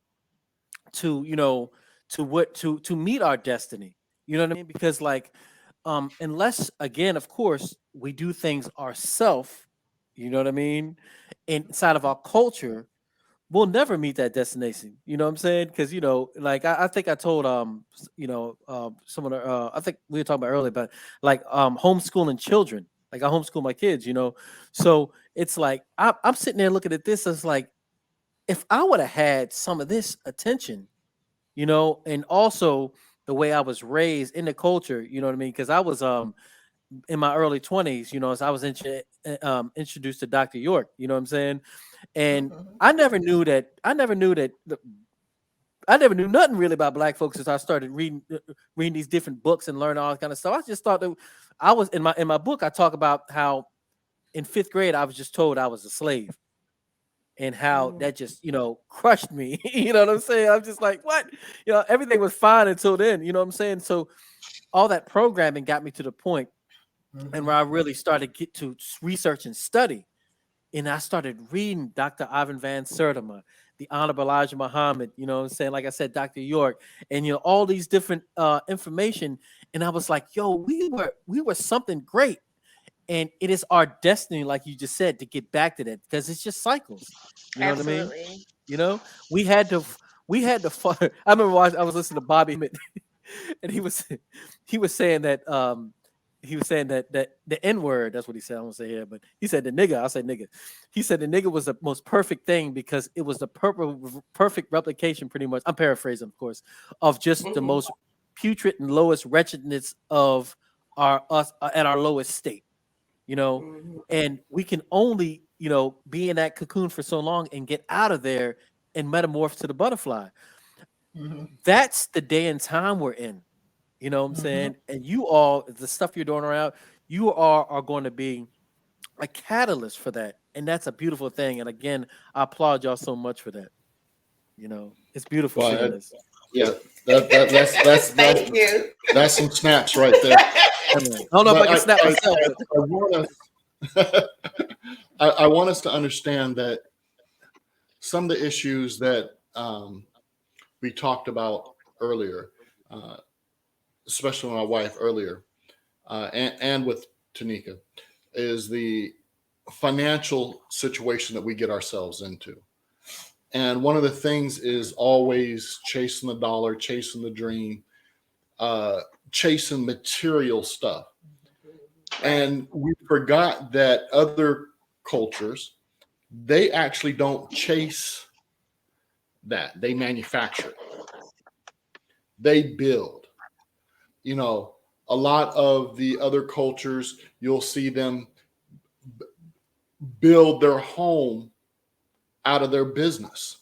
to, you know, to meet our destiny. You know what I mean? Because like unless again, of course, we do things ourselves, you know what I mean, inside of our culture, we'll never meet that destination. You know what I'm saying? Because you know, like I think I told someone I think we were talking about earlier, but like homeschooling children. Like I homeschool my kids, you know. So it's like I'm sitting there looking at this as like if I would have had some of this attention, you know, and also the way I was raised in the culture, you know what I mean? Because I was in my early 20s, you know, as I was introduced to Dr. York, you know what I'm saying? And Mhm. I never knew nothing really about black folks as I started reading these different books and learning all that kind of stuff. I just thought that I was in my book. I talk about how in 5th grade I was just told I was a slave, and how that just crushed me. You know what I'm saying? I'm just like, what? You know, everything was fine until then. You know what I'm saying? So all that programming got me to the point, and where I really started to get to research and study. And I started reading Dr. Ivan Van Sertima, the Honorable Elijah Muhammad, you know what I'm saying? Like I said, Dr. York, and all these different information. And I was like, yo, we were something great. And it is our destiny, like you just said, to get back to that because it's just cycles. You know what I mean? Absolutely. You know, we had to I remember I was listening to Bobby Hemmett, and he was saying that that the N word, that's what he said. I won't say here, but he said the nigga. I'll say nigga. He said the nigga was the most perfect thing because it was the perfect replication, pretty much. I'm paraphrasing, of course, of just the most putrid and lowest wretchedness of us at our lowest state. You know, and we can only be in that cocoon for so long and get out of there and metamorph to the butterfly. Mhm. That's the day and time we're in. You know what I'm saying? And you all, the stuff you're doing around, you are going to be a catalyst for that. And that's a beautiful thing. And again, I applaud y'all so much for that. You know, it's beautiful seeing Well, this. yeah, that's Thank you. that's some snaps right there. I don't know if I But can snap myself, but I want us, I want us to understand that some of the issues that we talked about earlier, uh, especially with my wife earlier, and with Tanika, is the financial situation that we get ourselves into. And one of the things is always chasing the dollar, chasing the dream, chasing material stuff. And we forgot that other cultures, they actually don't chase that. They manufacture it. They build. You know, a lot of the other cultures, you'll see them build their home out of their business.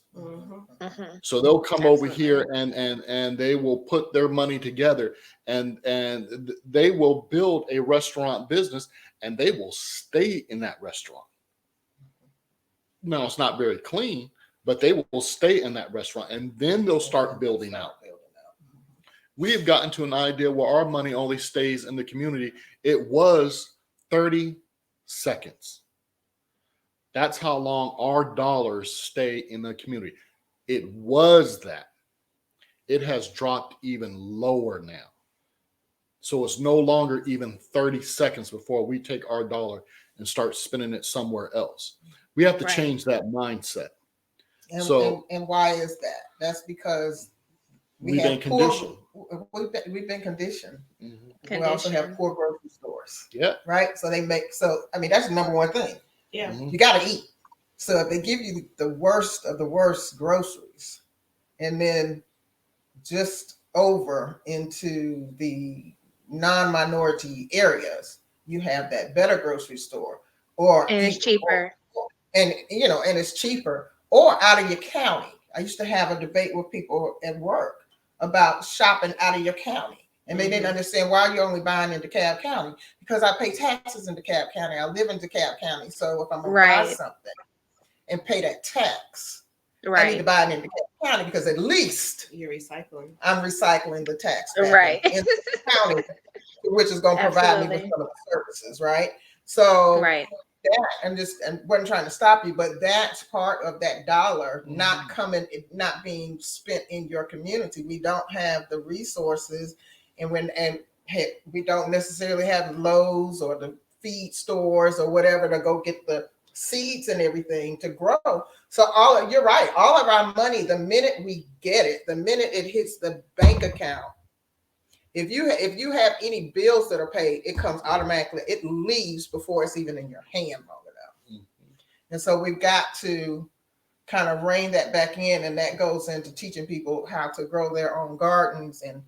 So they'll come over here and they will put their money together and they will build a restaurant business and they will stay in that restaurant. Now it's not very clean, but they will stay in that restaurant and then they'll start building out. We have gotten to an idea where our money only stays in the community. It was 30 seconds. That's how long our dollars stay in the community. It was that. It has dropped even lower now. So it's no longer even 30 seconds before we take our dollar and start spending it somewhere else. We have to change that mindset. And why is that? That's because we've been conditioned. We've been conditioned. We also have poor grocery stores. Yeah. Right. So that's the number one thing. Yeah. You got to eat. So if they give you the worst of the worst groceries, and then just over into the non-minority areas, you have that better grocery store, and it's cheaper. And it's cheaper, or out of your county. I used to have a debate with people at work about shopping out of your county. And they didn't understand why you're only buying in DeKalb County, because I pay taxes in DeKalb County. I live in DeKalb County. So if I'm going to buy something and pay that tax, I need to buy it in DeKalb County, because at least you're recycling. I'm recycling the tax back Right. in the county, which is going to provide me with some of the services, right? So that, and wasn't trying to stop you, but that's part of that dollar not being spent in your community. We don't have the resources, and we don't necessarily have Lowe's or the feed stores or whatever to go get the seeds and everything to grow. So you're right. All of our money, the minute we get it, the minute it hits the bank account, if you have any bills that are paid, it comes automatically. It leaves before it's even in your hand long enough. And so we've got to kind of rein that back in, and that goes into teaching people how to grow their own gardens and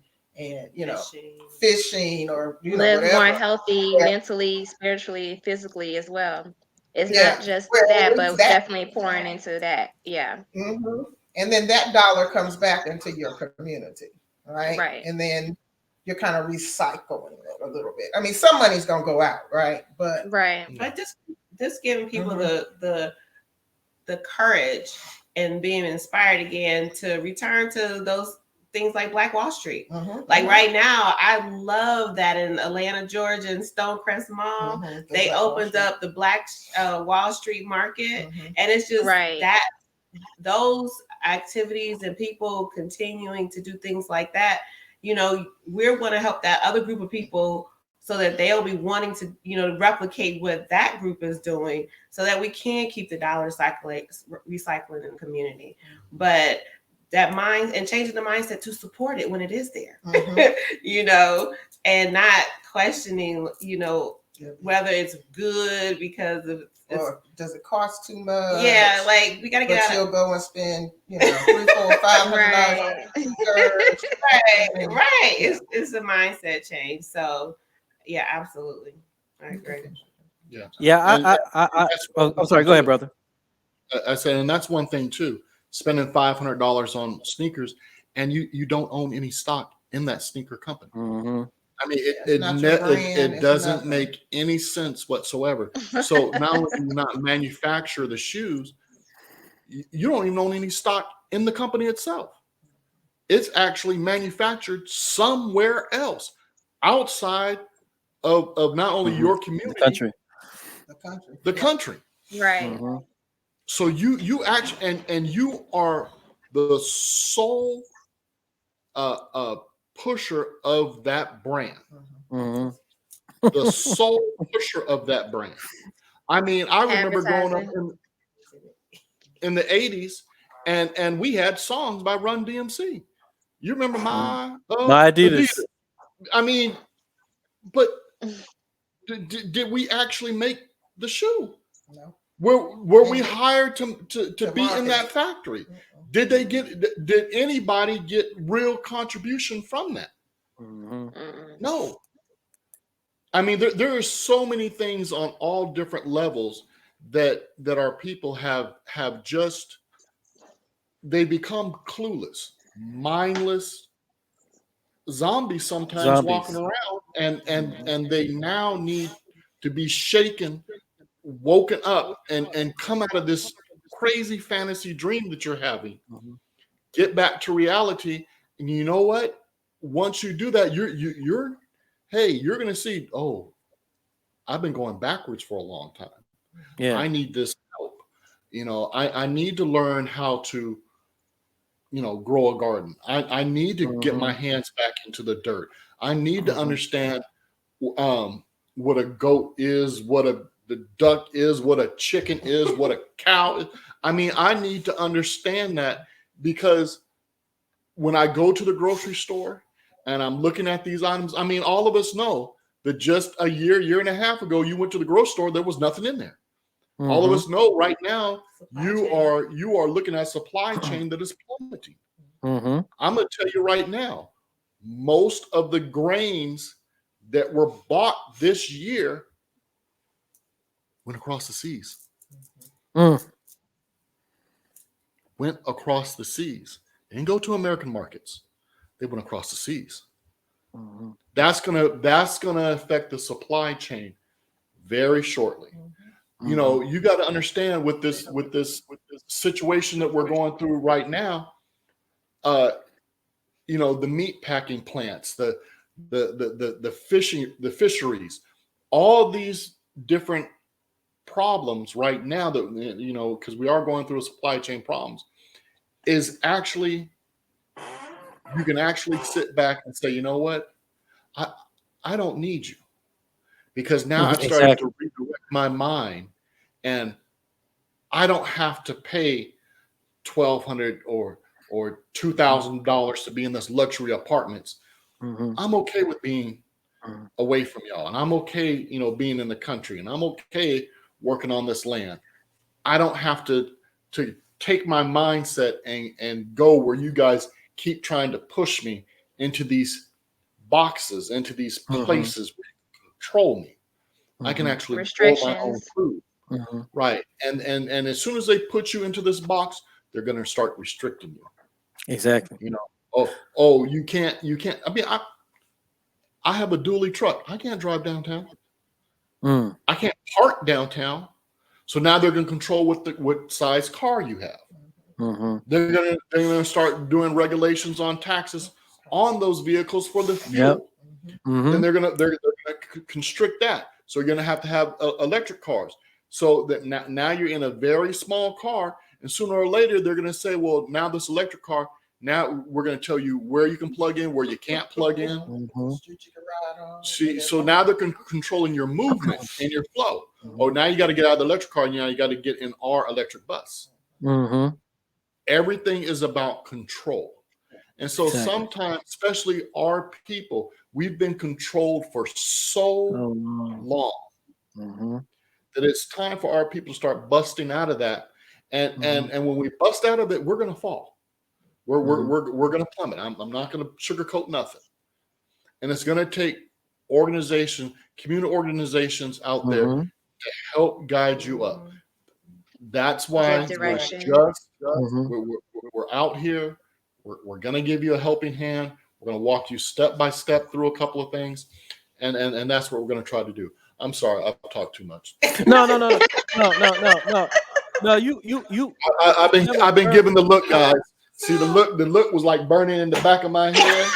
fishing or live whatever. More healthy mentally, spiritually, physically as well. It's not just that, but definitely pouring into that. Yeah. Mm-hmm. And then that dollar comes back into your community, right? Right. And then you're kind of recycling it a little bit. I mean, some money's gonna go out, right? But but just giving people the courage and being inspired again to return to those things like Black Wall Street. Like right now, I love that in Atlanta, Georgia, and Stonecrest Mall, they opened up the Black Wall Street Market, and it's just that those activities and people continuing to do things like that. We're going to help that other group of people so that they'll be wanting to, replicate what that group is doing, so that we can keep the dollar recycling in the community. But that mind and changing the mindset to support it when it is there, and not questioning, whether it's good because of or does it cost too much? Yeah, like we gotta get out. You'll go and spend, $300, $400, $500 on right. It's a mindset change. So, yeah, absolutely, I agree. Yeah, I'm sorry. Go ahead, brother. I said, and that's one thing too. Spending $500 on sneakers, and you don't own any stock in that sneaker company. I mean, it doesn't make any sense whatsoever. So not only do you not manufacture the shoes, you don't even own any stock in the company itself. It's actually manufactured somewhere else, outside of not only your community, the country. Right. So you actually and you are the sole pusher of that brand. The sole pusher of that brand. I mean, I remember growing up in the 80s, and we had songs by Run DMC. You remember my Adidas? I mean, but did we actually make the shoe? No. Were we hired to be in that factory? Did anybody get real contribution from that? No. I mean, there are so many things on all different levels that our people have just, they become clueless, mindless zombies walking around, and they now need to be shaken, woken up, and come out of this crazy fantasy dream that you're having. Get back to reality, and you know what? Once you do that, you're going to see, oh, I've been going backwards for a long time. Yeah, I need this help. I need to learn how to, grow a garden. I need to get my hands back into the dirt. I need to understand what a goat is, what the duck is, what a chicken is, what a cow is. I mean, I need to understand that, because when I go to the grocery store and I'm looking at these items, I mean, all of us know that just a year and a half ago, you went to the grocery store, there was nothing in there. All of us know right now you are looking at supply chain that is plummeting. I'm going to tell you right now, most of the grains that were bought this year went across the seas. Went across the seas. They didn't go to American markets. They went across the seas. That's gonna affect the supply chain very shortly. You know, you got to understand with this situation that we're going through right now. You know, the meat packing plants, the fisheries, all these different problems right now that, you know, because we are going through a supply chain problems, is actually, you can actually sit back and say, you know what, I don't need you, because now I've started to redirect my mind, and I don't have to pay $1,200 or $2,000 to be in this luxury apartments. I'm okay with being away from y'all, and I'm okay, you know, being in the country, and I'm okay working on this land. I don't have to take my mindset and go where you guys keep trying to push me into these boxes, into these places where you can control me. I can actually grow my own food. Right. And as soon as they put you into this box, they're going to start restricting you. Exactly. You know, oh, you can't. I mean, I have a dually truck. I can't drive downtown. I can't park downtown. So now they're going to control what size car you have. They're going to start doing regulations on taxes on those vehicles for the fuel. Then they're going to constrict that. So you're going to have electric cars. So that now you're in a very small car, and sooner or later they're going to say, well, now this electric car, now we're going to tell you where you can plug in, where you can't plug in. See, so now they're controlling your movement and your flow. Oh, now you got to get out of the electric car, and now you got to get in our electric bus. Everything is about control. And so sometimes, especially our people, we've been controlled for so long that it's time for our people to start busting out of that. And when we bust out of it, we're going to fall. We're going to plummet. I'm not going to sugarcoat nothing. And it's going to take community organizations out there to help guide you up. That's why we're out here. We're going to give you a helping hand. We're going to walk you step by step through a couple of things. And that's what we're going to try to do. I'm sorry, I've talked too much. No. You. I've been giving the look, guys. See, the look was like burning in the back of my head.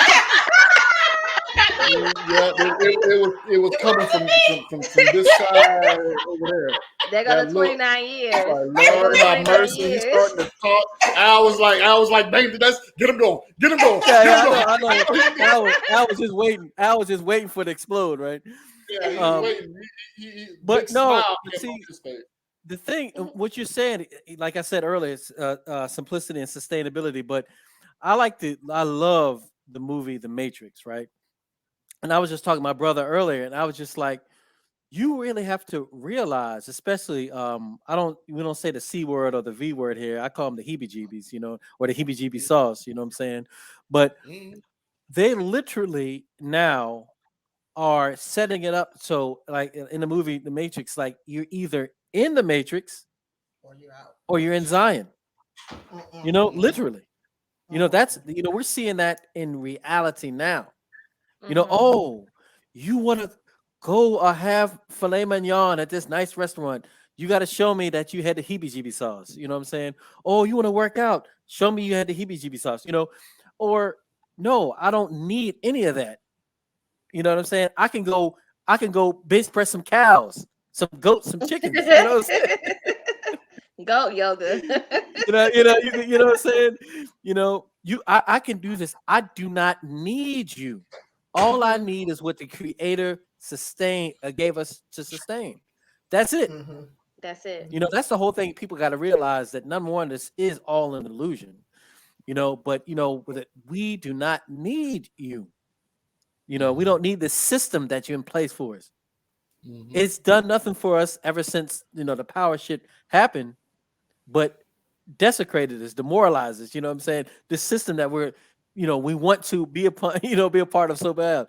Yeah, it was coming from this side over there. They go to 29 years. Lord have mercy, he's starting to talk. I was like, baby, get him going. Yeah, I know. I was just waiting. I was just waiting for it to explode, right? Yeah, but no, see, the thing, what you're saying, like I said earlier, it's simplicity and sustainability. But I love the movie The Matrix, right? And I was just talking to my brother earlier, and I was just like, you really have to realize, especially, we don't say the C word or the V word here. I call them the heebie-jeebies, you know, or the heebie-jeebie sauce, you know what I'm saying? But they literally now are setting it up so, like in the movie The Matrix, like you're either in the Matrix or you're out, or you're in Zion. You know, literally. You know, we're seeing that in reality now. You know, oh, you want to go have filet mignon at this nice restaurant. You got to show me that you had the heebie-jeebie sauce. You know what I'm saying? Oh, you want to work out? Show me you had the heebie-jeebie sauce. You know, or no, I don't need any of that. You know what I'm saying? I can go bench press some cows, some goats, some chickens. You know what I'm saying? Goat yoga. you know what I'm saying? You know, I can do this. I do not need you. All I need is what the Creator gave us to sustain. That's it. That's it. You know, that's the whole thing. People got to realize that number one, this is all an illusion. You know, but you know, we do not need you. You know, we don't need the system that you're in place for us. It's done nothing for us ever since, you know, the power shit happened, but desecrated us, demoralized us. You know what I'm saying? The system that we want to be a part of so bad.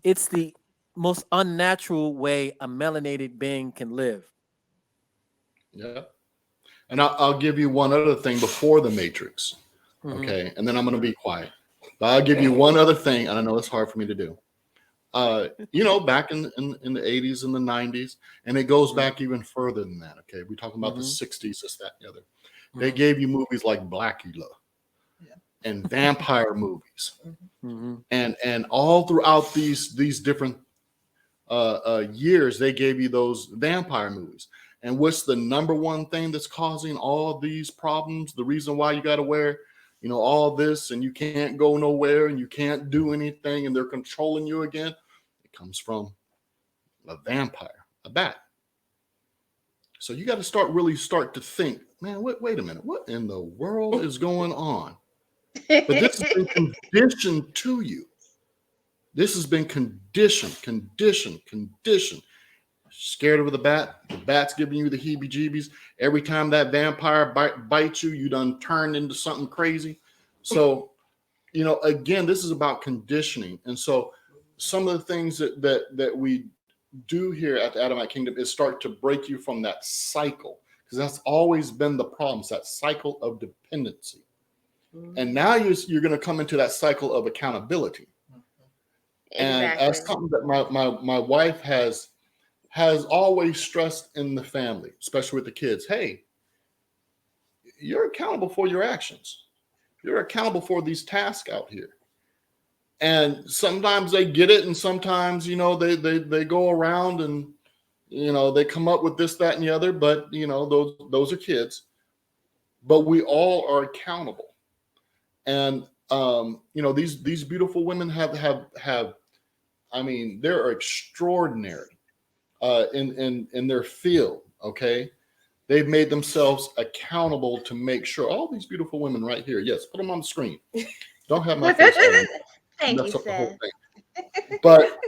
It's the most unnatural way a melanated being can live. Yeah. And I'll give you one other thing before the Matrix. Okay. And then I'm going to be quiet. But I'll give you one other thing. And I know it's hard for me to do. back in the 80s and the 90s, and it goes back even further than that. Okay, we're talking about the 60s, this, that, and the other. They gave you movies like Blackula and vampire movies, and all throughout these different years, they gave you those vampire movies. And what's the number one thing that's causing all these problems? The reason why you got to wear, all this, and you can't go nowhere, and you can't do anything, and they're controlling you again. It comes from a vampire, a bat. So you got to start to think, man, wait a minute, what in the world is going on? But this has been conditioned to you. This has been conditioned. Scared of the bat's giving you the heebie-jeebies. Every time that vampire bites you, you done turned into something crazy. So, again, this is about conditioning. And so some of the things that we do here at the Adamite Kingdom is start to break you from that cycle, because that's always been the problem, that cycle of dependency. And now you're going to come into that cycle of accountability. And as something that my wife has always stressed in the family, especially with the kids, hey, you're accountable for your actions. You're accountable for these tasks out here. And sometimes they get it, and sometimes, they go around and, they come up with this, that, and the other, but, those are kids. But we all are accountable. And, these beautiful women have they're extraordinary in their field, okay? They've made themselves accountable to make sure all these beautiful women right here, yes, put them on the screen. Don't have my face on. Thank you, Mess up the whole Seth. thing. But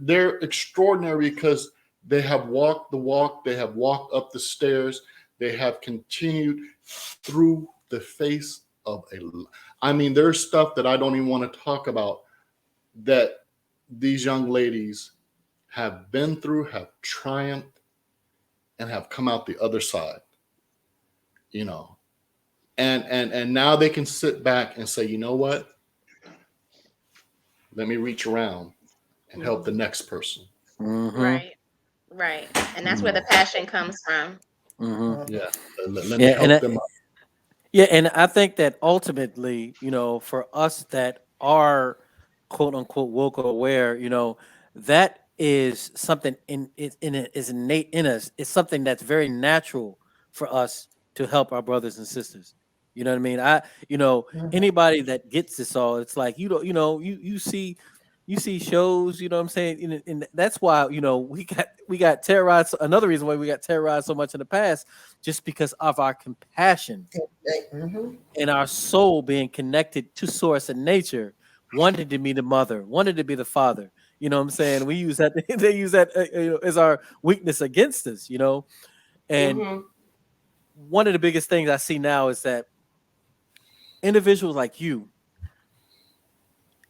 they're extraordinary because they have walked the walk, they have walked up the stairs, they have continued through the face of there's stuff that I don't even want to talk about that these young ladies have been through, have triumphed, and have come out the other side, and now they can sit back and say, you know what? Let me reach around and help the next person. Right. And that's where the passion comes from. Yeah. Let me help them up. Yeah, and I think that ultimately, for us that are quote unquote woke or aware, that is something is innate in us. It's something that's very natural for us to help our brothers and sisters. You know what I mean? Anybody that gets this all, it's like you see shows, you know what I'm saying? And that's why, we got terrorized. Another reason why we got terrorized so much in the past, just because of our compassion and our soul being connected to source and nature, wanted to be the mother, wanted to be the father. You know what I'm saying? We use that, they use that as our weakness against us, And one of the biggest things I see now is that individuals like you,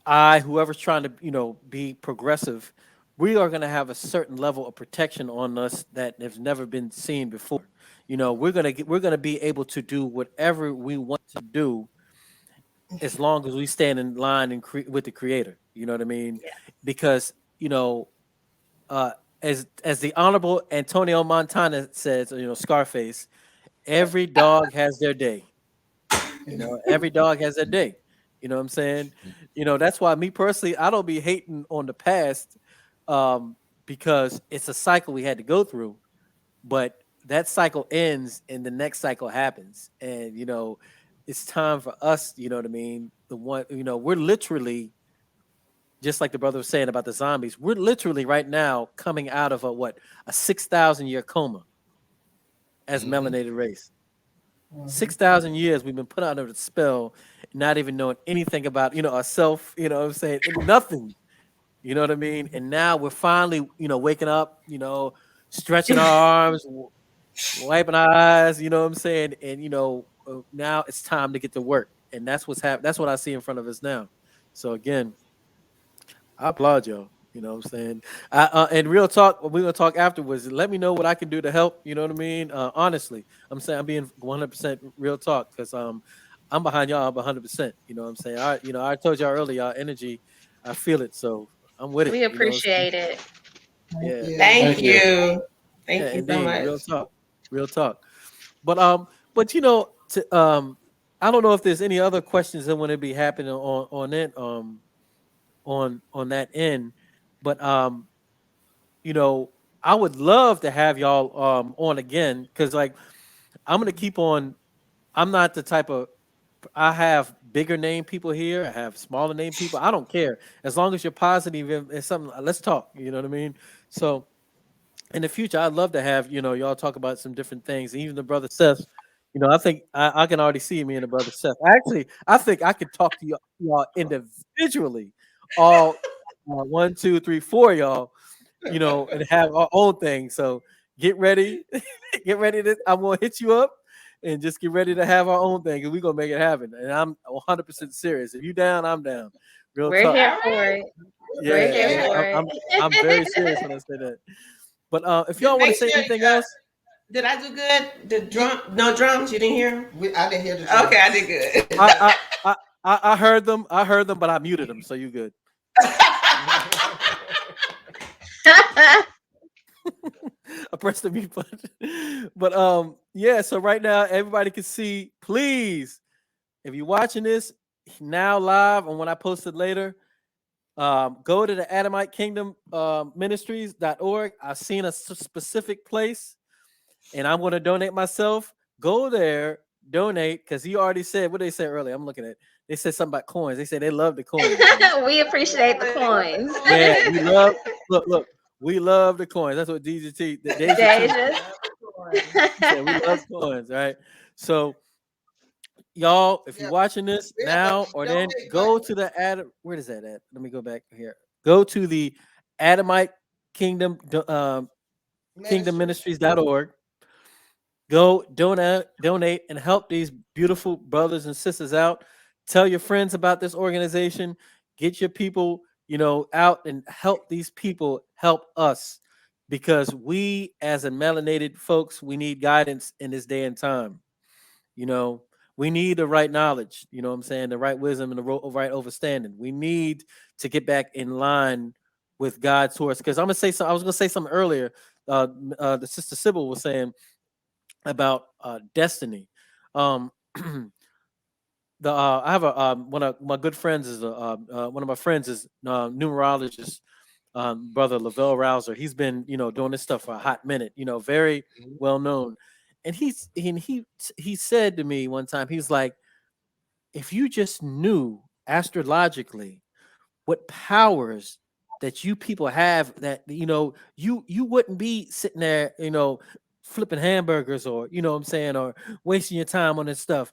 whoever's trying to, be progressive, we are going to have a certain level of protection on us that has never been seen before. We're going to be able to do whatever we want to do as long as we stand in line with the Creator. You know what I mean? Yeah. Because, as the Honorable Antonio Montana says, Scarface, every dog has their day. Every dog has their day. You know what I'm saying? That's why me personally, I don't be hating on the past because it's a cycle we had to go through. But that cycle ends and the next cycle happens. And, it's time for us, you know what I mean? We're literally, just like the brother was saying about the zombies, we're literally right now coming out of a 6,000 year coma as melanated race. 6,000 years we've been put under the spell, not even knowing anything about, ourselves, you know what I'm saying? Nothing. You know what I mean? And now we're finally, waking up, stretching our arms, wiping our eyes, you know what I'm saying? And, now it's time to get to work. And that's what's happening. That's what I see in front of us now. So again, I applaud y'all. You know what I'm saying? And real talk, we're going to talk afterwards. Let me know what I can do to help. You know what I mean? Honestly, I'm saying I'm being 100% real talk because I'm behind y'all 100%. You know what I'm saying? I told y'all earlier, y'all energy, I feel it. So I'm with it. We appreciate it. Yeah. you. Thank Thank you. you. Yeah, Thank you so indeed. much. Real talk. But I don't know if there's any other questions that want to be happening on it, on that end. But I would love to have y'all on again, because like I'm gonna keep on. I'm not the type of, I have bigger name people here. I have smaller name people. I don't care as long as you're positive and something. Let's talk. You know what I mean? So in the future, I'd love to have y'all talk about some different things. Even the brother Seth. I think I can already see me and the brother Seth. Actually, I think I could talk to y'all individually, all one, two, three, four y'all, and have our own thing. So get ready, get ready to. I'm gonna hit you up, and just get ready to have our own thing, and we're gonna make it happen. And I'm 100% serious. If you down, I'm down. Real We're talk. here for it. Yeah, We're here yeah. for I'm very serious when I say that. But if y'all Just want to make say sure anything else, did I do good? The drum, no drums. You didn't hear 'em? I didn't hear the drums. Okay, I did good. I heard them. I heard them, but I muted them. So you good. it. I pressed the mute button. But yeah. So right now, everybody can see. Please, if you're watching this now live, and when I post it later, go to the Adamite Kingdom Ministries.org. I've seen a specific place, and I'm going to donate myself. Go there, donate, because he already said what they said earlier. I'm looking at. They said something about coins. They said they love the coins. We appreciate the coins. Yeah, we love. Look. We love the coins. That's what Deja Deja. said. We love coins, right? So y'all, if you're watching this We have a now or then, donate go button. to the where is that at? Let me go back here. Go to the Adamite Kingdom Ministries.org. Go donate and help these beautiful brothers and sisters out. Tell your friends about this organization. Get your people, out and help these people help us, because we as a melanated folks, we need guidance in this day and time. You know, we need the right knowledge, what I'm saying, the right wisdom and the right understanding. We need to get back in line with God's source. Because I was gonna say something earlier. The sister Sybil was saying about destiny. Um, I have one of my good friends is one of my friends is numerologist, brother Lavelle Rouser. He's been doing this stuff for a hot minute. Very well known. And he said to me one time, he's like, if you just knew astrologically what powers that you people have, that you wouldn't be sitting there flipping hamburgers, or what I'm saying, or wasting your time on this stuff.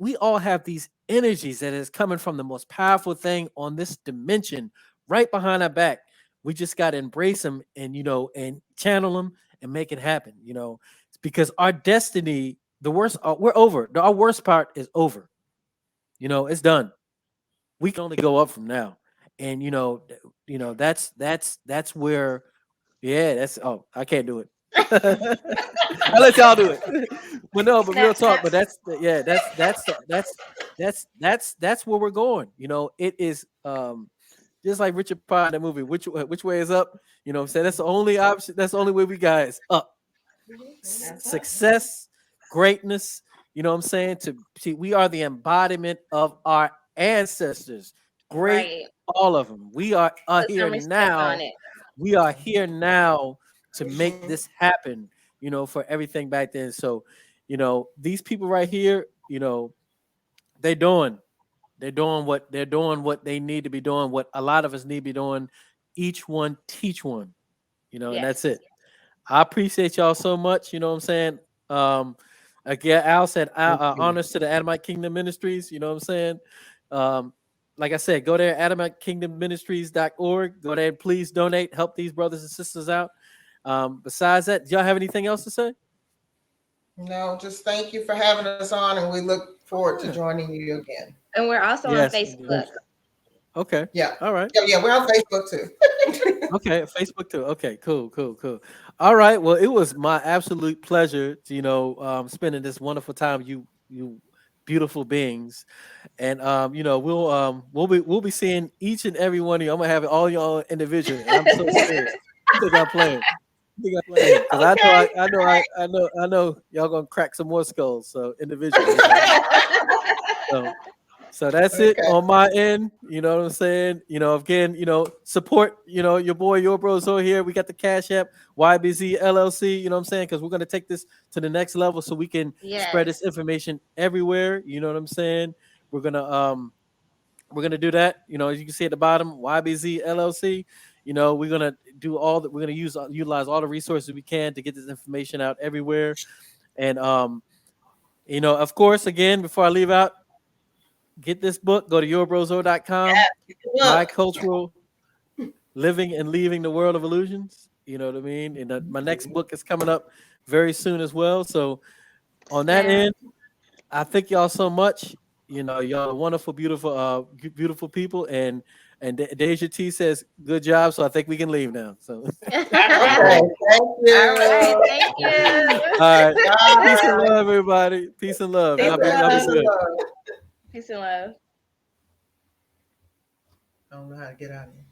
We all have these energies that is coming from the most powerful thing on this dimension right behind our back. We just got to embrace them and and channel them and make it happen. It's because our destiny, the worst, we're over. Our worst part is over. It's done. We can only go up from now. And that's where, yeah, that's, oh, I can't do it. I'll let y'all do it. But no, but real talk. But that's where we're going. It is just like Richard Pryor in the movie. Which way is up? What I'm saying, that's the only option. That's the only way we got is up. Success, greatness. What I'm saying, to see, we are the embodiment of our ancestors. Great, Right. all of them. We are Put here some respect now. on it. We are here now to make this happen, for everything back then. So, these people right here, they're doing what they need to be doing, what a lot of us need to be doing. Each one teach one, and that's Yes. it. I appreciate y'all so much. You know what I'm saying? Again, Al said honors to the Adamite Kingdom Ministries. You know what I'm saying? Like I said, go there, AdamiteKingdomMinistries.org. Go there and please donate, help these brothers and sisters out. Besides that, do y'all have anything else to say? No, just thank you for having us on, and we look forward to joining you again. And we're also on Facebook. Okay. Yeah. All right. Yeah, we're on Facebook too. Okay, Facebook too. Okay, cool. All right. Well, it was my absolute pleasure to spending this wonderful time you beautiful beings. And you know, we'll be seeing each and every one of you. I'm gonna have all y'all individually. And I'm so serious. You think I'm playing? You think I'm playing? Because I know y'all gonna crack some more skulls. So individually. So that's it Okay. on my end. You know what I'm saying? You know, again, you know, support, you know, your boy, your bros over here. We got the Cash App, YBZLLC, you know what I'm saying? Because we're going to take this to the next level so we can spread this information everywhere. You know what I'm saying? We're gonna do that. You know, as you can see at the bottom, YBZLLC. You know, we're gonna do all that. We're gonna utilize all the resources we can to get this information out everywhere. And you know, of course, again, before I leave out, get this book. Go to yourbrozo.com. My Cultural Living and Leaving the World of Illusions. You know what I mean? And my next book is coming up very soon as well. So on that end, I thank y'all so much. You know, y'all are wonderful, beautiful, beautiful people. And Deja T says, good job. So I think we can leave now. So Okay, thank you. All right, thank you. all right. Peace and love, everybody. Peace and love. Y'all be good. Peace and love. I don't know how to get out of here.